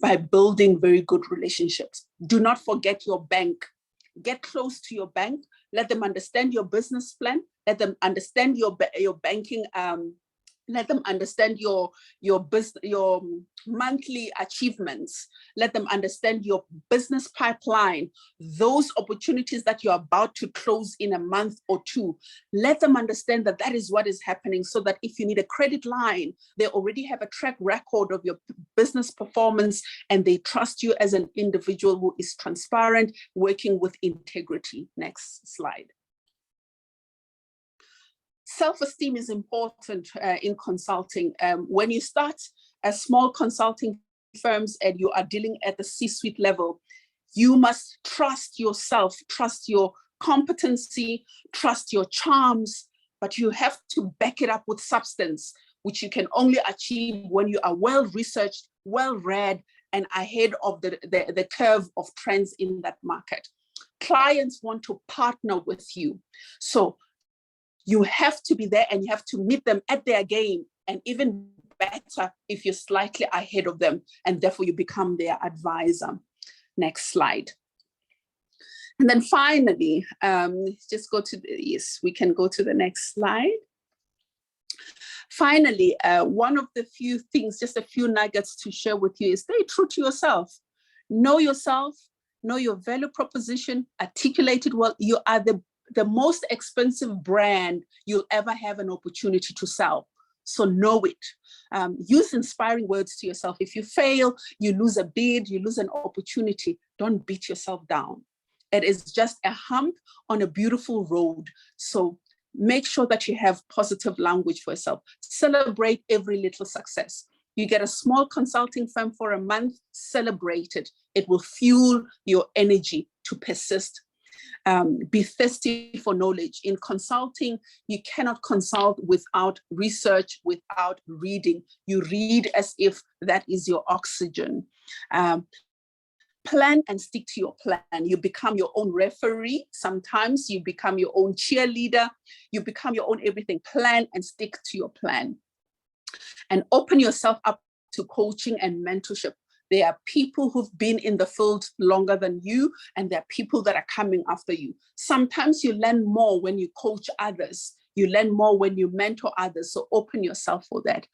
by building very good relationships. Do not forget your bank. Get close to your bank. Let them understand your business plan. Let them understand your banking. Let them understand your monthly achievements. Let them understand your business pipeline, those opportunities that you're about to close in a month or two. Let them understand that that is what is happening, so that if you need a credit line, they already have a track record of your business performance, and they trust you as an individual who is transparent, working with integrity. Next slide. Self-esteem is important in consulting. When you start as small consulting firms and you are dealing at the C-suite level, you must trust yourself, trust your competency, trust your charms, but you have to back it up with substance, which you can only achieve when you are well-researched, well-read, and ahead of the curve of trends in that market. Clients want to partner with you. So you have to be there, and you have to meet them at their game, and even better if you're slightly ahead of them, and therefore you become their advisor. Next slide. And then finally, just go to yes, we can go to the next slide. Finally, one of the few things, just a few nuggets to share with you, is stay true to yourself. Know yourself, know your value proposition, articulate it well. You are the most expensive brand you'll ever have an opportunity to sell. So know it. Use inspiring words to yourself. If you fail, you lose a bid, you lose an opportunity, don't beat yourself down. It is just a hump on a beautiful road. So make sure that you have positive language for yourself. Celebrate every little success. You get a small consulting firm for a month, celebrate it. It will fuel your energy to persist. Be thirsty for knowledge. In consulting, you cannot consult without research, without reading. You read as if that is your oxygen. Plan and stick to your plan. You become your own referee. Sometimes you become your own cheerleader. You become your own everything. Plan and stick to your plan. And open yourself up to coaching and mentorship. There are people who've been in the field longer than you, and there are people that are coming after you. Sometimes you learn more when you coach others. You learn more when you mentor others. So open yourself for that.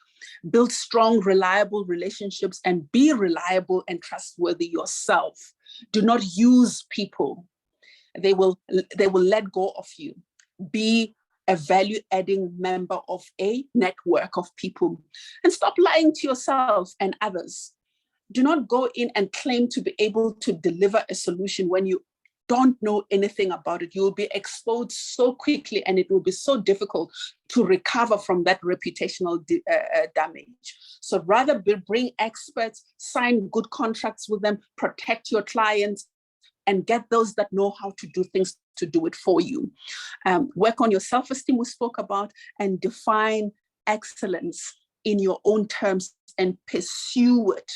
Build strong, reliable relationships, and be reliable and trustworthy yourself. Do not use people. They will let go of you. Be a value-adding member of a network of people, and stop lying to yourself and others. Do not go in and claim to be able to deliver a solution when you don't know anything about it. You will be exposed so quickly, and it will be so difficult to recover from that reputational damage. So rather bring experts, sign good contracts with them, protect your clients, and get those that know how to do things to do it for you. Work on your self-esteem we spoke about, and define excellence in your own terms and pursue it.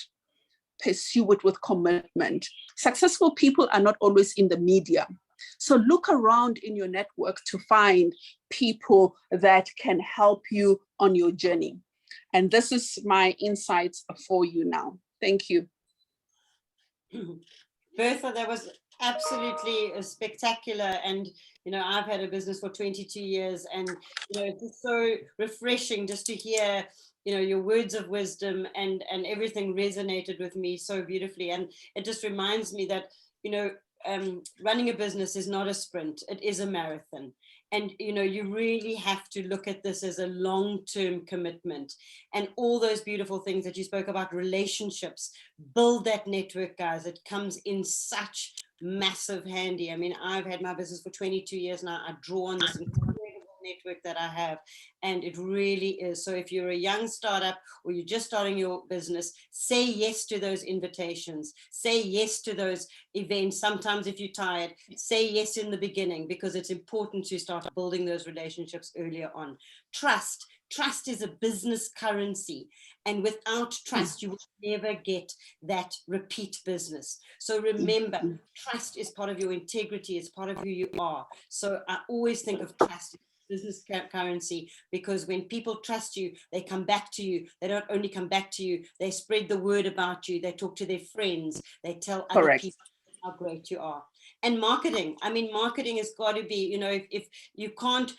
Pursue it with commitment. Successful people are not always in the media. So look around in your network to find people that can help you on your journey. And this is my insights for you now. Thank you. Bertha, that was absolutely spectacular. And, you know, I've had a business for 22 years, and, you know, it's just so refreshing just to hear, you know, your words of wisdom, and everything resonated with me so beautifully. And it just reminds me that, you know, running a business is not a sprint, it is a marathon. And, you know, you really have to look at this as a long-term commitment. And all those beautiful things that you spoke about, relationships, build that network, guys. It comes in such massive handy. I mean, I've had my business for 22 years now. I draw on this incredible network that I have, and it really is. So if you're a young startup or you're just starting your business, say yes to those invitations, say yes to those events. Sometimes if you're tired, say yes in the beginning, because it's important to start building those relationships earlier on. Trust is a business currency, and without trust you will never get that repeat business. So remember, trust is part of your integrity, it's part of who you are. So I always think of trust business currency, because when people trust you, they come back to you. They don't only come back to you, they spread the word about you, they talk to their friends, they tell other people how great you are. And marketing, I mean, marketing has got to be, you know, if you can't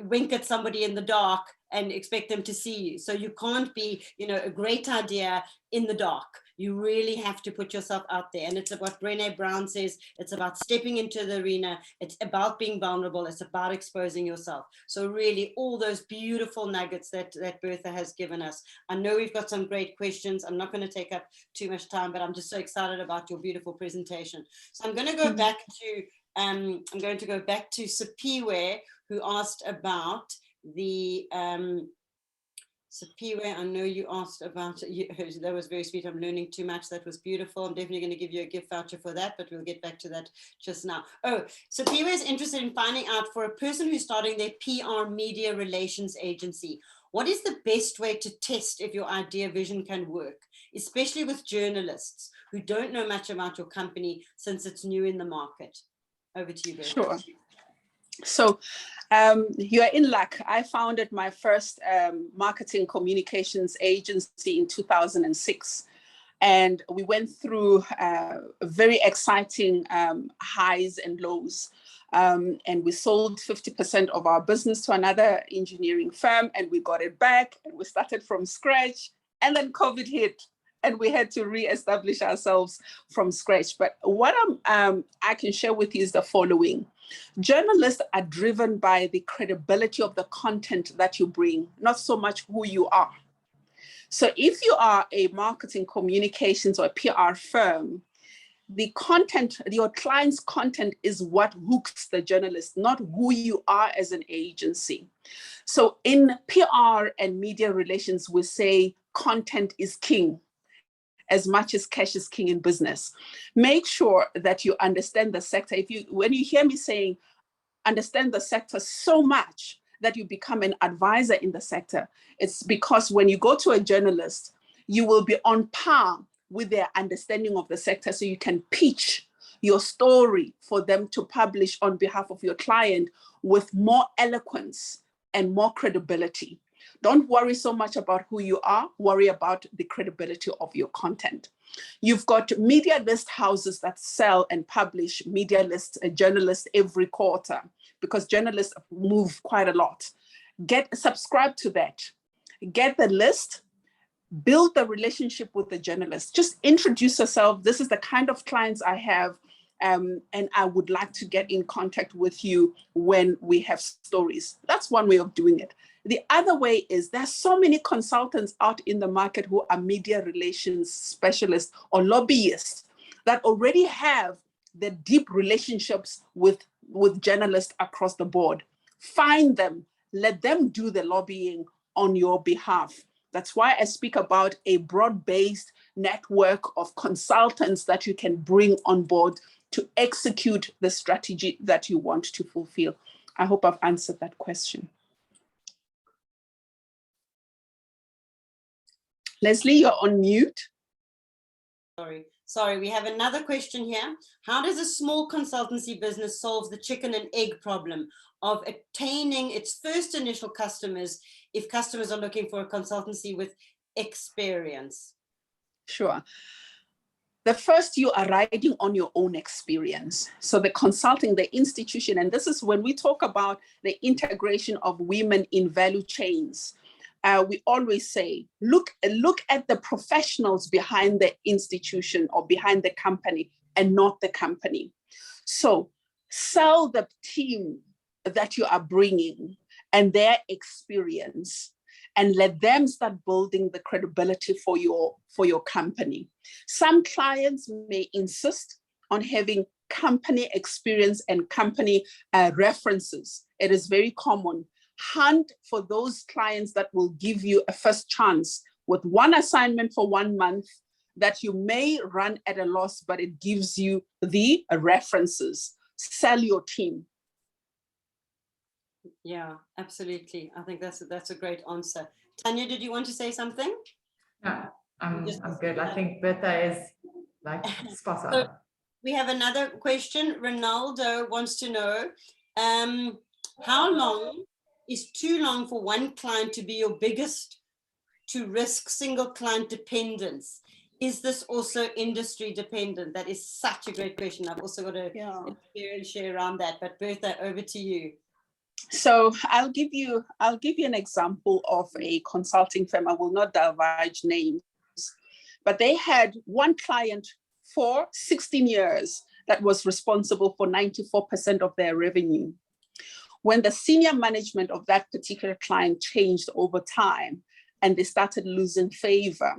wink at somebody in the dark and expect them to see you. So you can't be, you know, a great idea in the dark. You really have to put yourself out there. And it's what Brené Brown says, it's about stepping into the arena. It's about being vulnerable. It's about exposing yourself. So really all those beautiful nuggets that Bertha has given us. I know we've got some great questions. I'm not going to take up too much time, but I'm just so excited about your beautiful presentation. So I'm going to go back to Sipiwe, who asked about the Sipiwe, I know you asked about it. That was very sweet. I'm learning too much. That was beautiful. I'm definitely going to give you a gift voucher for that, but we'll get back to that just now. Oh, Sipiwe is interested in finding out, for a person who's starting their PR media relations agency, what is the best way to test if your idea vision can work, especially with journalists who don't know much about your company since it's new in the market? Over to you, Bertha. Sure. So you're in luck. I founded my first marketing communications agency in 2006. And we went through very exciting highs and lows. And we sold 50% of our business to another engineering firm, and we got it back, and we started from scratch. And then COVID hit, and we had to reestablish ourselves from scratch. But what I can share with you is the following. Journalists are driven by the credibility of the content that you bring, not so much who you are. So if you are a marketing communications or a PR firm, the content, your client's content is what hooks the journalist, not who you are as an agency. So in PR and media relations, we say content is king, as much as cash is king in business. Make sure that you understand the sector. When you hear me saying understand the sector so much that you become an advisor in the sector, it's because when you go to a journalist, you will be on par with their understanding of the sector, so you can pitch your story for them to publish on behalf of your client with more eloquence and more credibility. Don't worry so much about who you are, worry about the credibility of your content. You've got media list houses that sell and publish media lists, journalists every quarter, because journalists move quite a lot. Subscribe to that. Get the list, build the relationship with the journalist. Just introduce yourself. This is the kind of clients I have. and I would like to get in contact with you when we have stories. That's one way of doing it. The other way is there's so many consultants out in the market who are media relations specialists or lobbyists that already have the deep relationships with journalists across the board. Find them, let them do the lobbying on your behalf. That's why I speak about a broad-based network of consultants that you can bring on board to execute the strategy that you want to fulfill. I hope I've answered that question. Leslie, you're on mute. Sorry, we have another question here. How does a small consultancy business solve the chicken and egg problem of attaining its first initial customers if customers are looking for a consultancy with experience? Sure. The first, you are riding on your own experience. So the consulting, the institution, and this is when we talk about the integration of women in value chains. We always say, look at the professionals behind the institution or behind the company and not the company. So sell the team that you are bringing and their experience, and let them start building the credibility for your company. Some clients may insist on having company experience and company references. It is very common. Hunt for those clients that will give you a first chance with one assignment for 1 month that you may run at a loss, but it gives you the references. Sell your team. Yeah, absolutely. I think that's a great answer. Tanya, did you want to say something? No, I'm good. I think Bertha is like spot on. So we have another question. Ronaldo wants to know, how long is too long for one client to be your biggest to risk single client dependence? Is this also industry dependent? That is such a great question. I've also got a experience share around that, but Bertha, over to you. So I'll give you an example of a consulting firm. I will not divulge names, but they had one client for 16 years that was responsible for 94% of their revenue. When the senior management of that particular client changed over time and they started losing favor,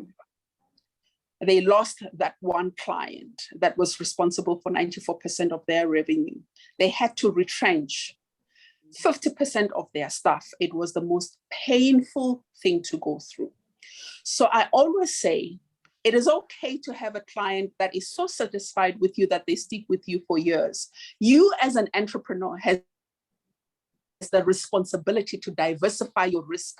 they lost that one client that was responsible for 94% of their revenue. They had to retrench 50% of their staff. It was the most painful thing to go through. So I always say, it is okay to have a client that is so satisfied with you that they stick with you for years. You as an entrepreneur has the responsibility to diversify your risk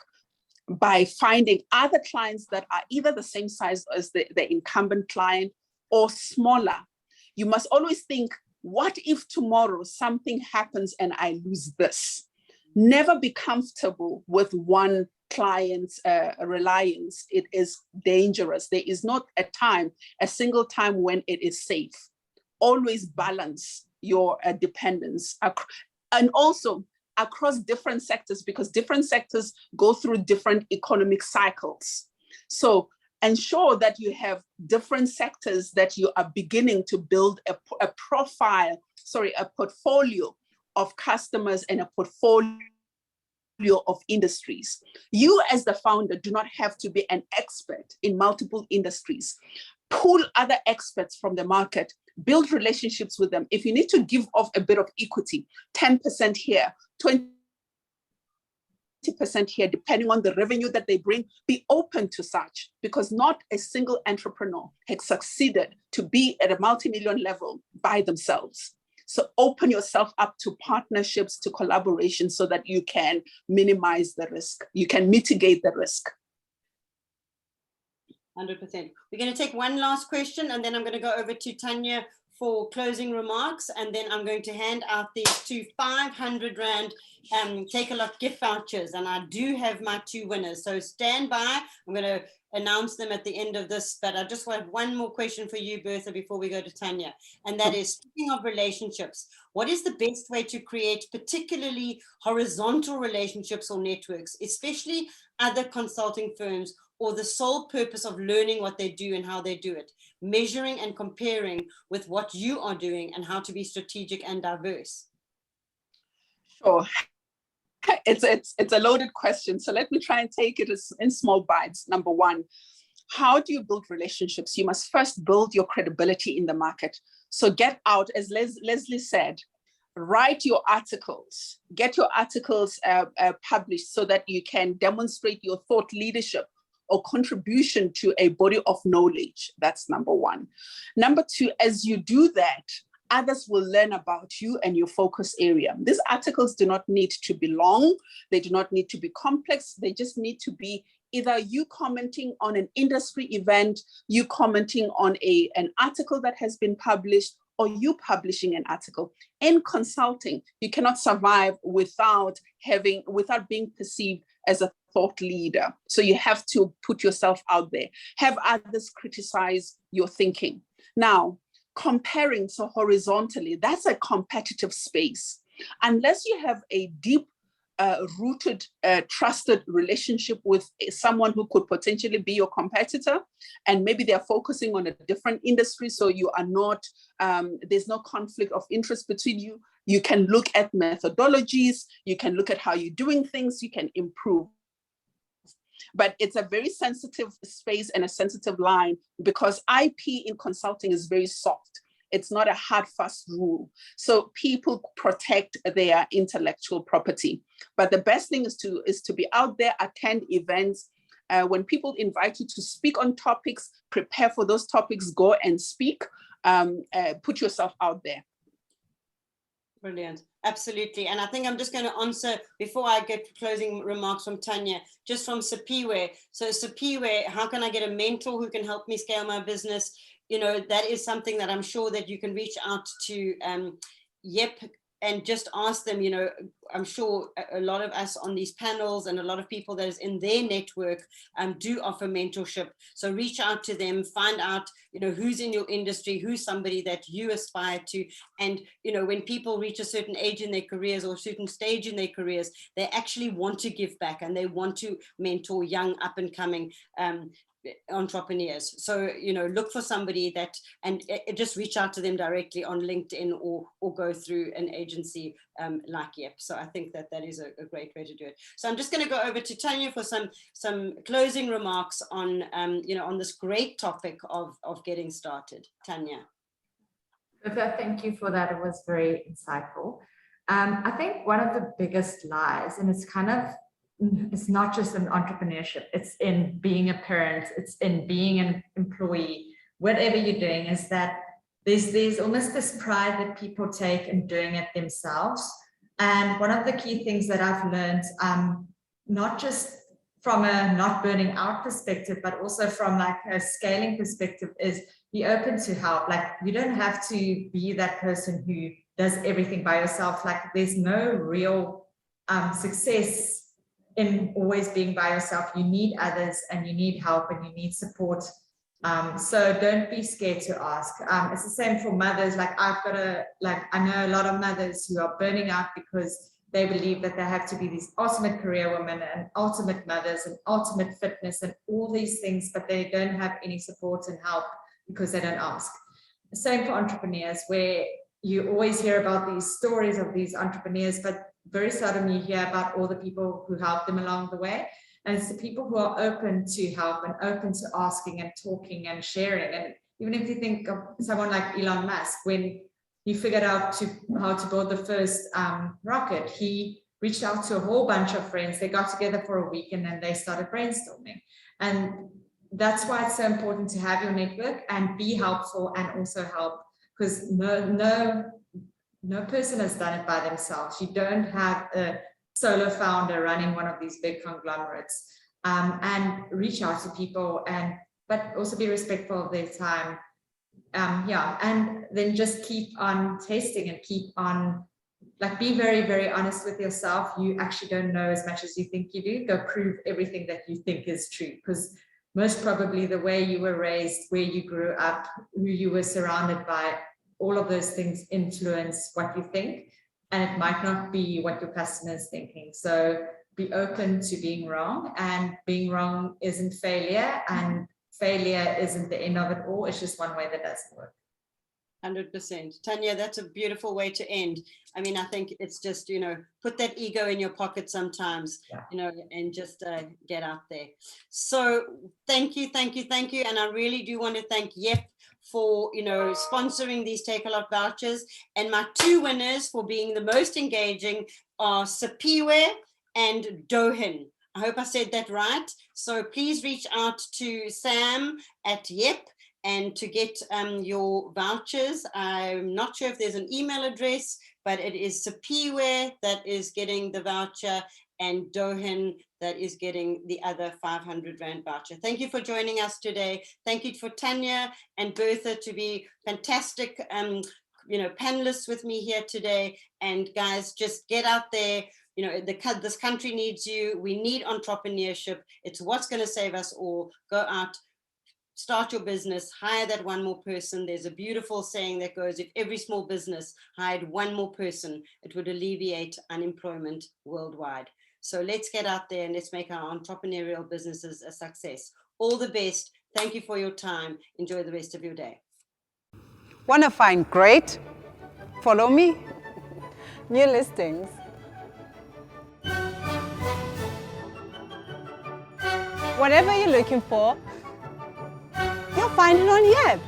by finding other clients that are either the same size as the incumbent client or smaller. You must always think, what if tomorrow something happens and I lose this? Never be comfortable with one client's reliance. It is dangerous. There is not a single time when it is safe. Always balance your dependence. And also across different sectors, because different sectors go through different economic cycles. So ensure that you have different sectors that you are beginning to build a portfolio of customers and a portfolio of industries. You as the founder do not have to be an expert in multiple industries. Pull other experts from the market, build relationships with them. If you need to give off a bit of equity, 10% here, 20% here, depending on the revenue that they bring, be open to such, because not a single entrepreneur has succeeded to be at a multi-million level by themselves. So open yourself up to partnerships, to collaboration, so that you can minimize the risk. You can mitigate the risk. 100%. We're going to take one last question, and then I'm going to go over to Tanya for closing remarks, and then I'm going to hand out these two 500 Rand Take a Lot gift vouchers, and I do have my two winners, so stand by. I'm going to announce them at the end of this, but I just want one more question for you, Bertha, before we go to Tanya, and that is, speaking of relationships, what is the best way to create particularly horizontal relationships or networks, especially other consulting firms or the sole purpose of learning what they do and how they do it, measuring and comparing with what you are doing and how to be strategic and diverse? Sure. It's a loaded question. So let me try and take it in small bites. Number one, how do you build relationships? You must first build your credibility in the market. So get out, as Leslie said, write your articles, get your articles published so that you can demonstrate your thought leadership or contribution to a body of knowledge. That's number one. Number two, as you do that, others will learn about you and your focus area. These articles do not need to be long. They do not need to be complex. They just need to be either you commenting on an industry event, you commenting on an article that has been published, or you publishing an article. In consulting, you cannot survive without being perceived as a thought leader. So you have to put yourself out there, have others criticize your thinking. Now, comparing, so horizontally, that's a competitive space. Unless you have a deep rooted, trusted relationship with someone who could potentially be your competitor, and maybe they're focusing on a different industry, so you are not, there's no conflict of interest between you. You can look at methodologies, you can look at how you're doing things, you can improve. But it's a very sensitive space and a sensitive line, because IP in consulting is very soft. It's not a hard, fast rule. So people protect their intellectual property. But the best thing is to be out there, attend events. When people invite you to speak on topics, prepare for those topics, go and speak, put yourself out there. Brilliant. Absolutely. And I think I'm just going to answer, before I get closing remarks from Tanya, just from Sapiwe. So Sapiwe, how can I get a mentor who can help me scale my business? You know, that is something that I'm sure that you can reach out to Yep and just ask them. You know, I'm sure a lot of us on these panels and a lot of people that is in their network do offer mentorship. So reach out to them, find out, you know, who's in your industry, who's somebody that you aspire to. And, you know, when people reach a certain age in their careers or a certain stage in their careers, they actually want to give back and they want to mentor young up and coming entrepreneurs. So, you know, look for somebody that, and just reach out to them directly on LinkedIn or go through an agency like Yep. So I think that is a great way to do it. So I'm just going to go over to Tanya for some closing remarks on, you know, on this great topic of getting started. Tanya. Thank you for that. It was very insightful. I think one of the biggest lies, and it's not just in entrepreneurship, it's in being a parent, it's in being an employee, whatever you're doing, is that there's almost this pride that people take in doing it themselves. And one of the key things that I've learned, not just from a not burning out perspective, but also from like a scaling perspective, is be open to help. Like, you don't have to be that person who does everything by yourself. Like, there's no real success in always being by yourself. You need others and you need help and you need support. So don't be scared to ask. It's the same for mothers. Like, I know a lot of mothers who are burning out because they believe that they have to be these ultimate career women and ultimate mothers and ultimate fitness and all these things, but they don't have any support and help because they don't ask. The same for entrepreneurs, where you always hear about these stories of these entrepreneurs, but very seldom you hear about all the people who help them along the way. And it's the people who are open to help and open to asking and talking and sharing. And even if you think of someone like Elon Musk, when he figured out how to build the first rocket, he reached out to a whole bunch of friends. They got together for a week and then they started brainstorming. And that's why it's so important to have your network and be helpful and also help, because no person has done it by themselves. You don't have a solo founder running one of these big conglomerates. And reach out to people, but also be respectful of their time. And then just keep on testing and keep on, like, be very, very honest with yourself. You actually don't know as much as you think you do. Go prove everything that you think is true, because most probably the way you were raised, where you grew up, who you were surrounded by, all of those things influence what you think, and it might not be what your customer is thinking. So be open to being wrong, and being wrong isn't failure, and failure isn't the end of it all. It's just one way that doesn't work. 100%. Tanya, that's a beautiful way to end. I mean, I think it's just, you know, put that ego in your pocket sometimes, you know, and just get out there. So thank you. And I really do want to thank Yep for, you know, sponsoring these Take-A-Lot vouchers. And my two winners for being the most engaging are Sapiwe and Dohin. I hope I said that right. So please reach out to Sam at Yep and to get your vouchers. I'm not sure if there's an email address, but it is Sapiwe that is getting the voucher and Dohin that is getting the other 500 Rand voucher. Thank you for joining us today. Thank you for Tanya and Bertha to be fantastic you know, panelists with me here today. And guys, just get out there. You know, this country needs you. We need entrepreneurship. It's what's going to save us all. Go out, start your business, hire that one more person. There's a beautiful saying that goes, if every small business hired one more person, it would alleviate unemployment worldwide. So let's get out there and let's make our entrepreneurial businesses a success. All the best. Thank you for your time. Enjoy the rest of your day. Want to find great? Follow me. New listings. Whatever you're looking for, you'll find it on Yep.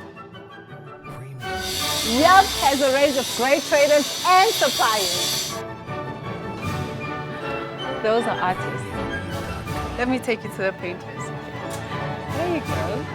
Yep has a range of great traders and suppliers. Those are artists. Let me take you to the painters. There you go.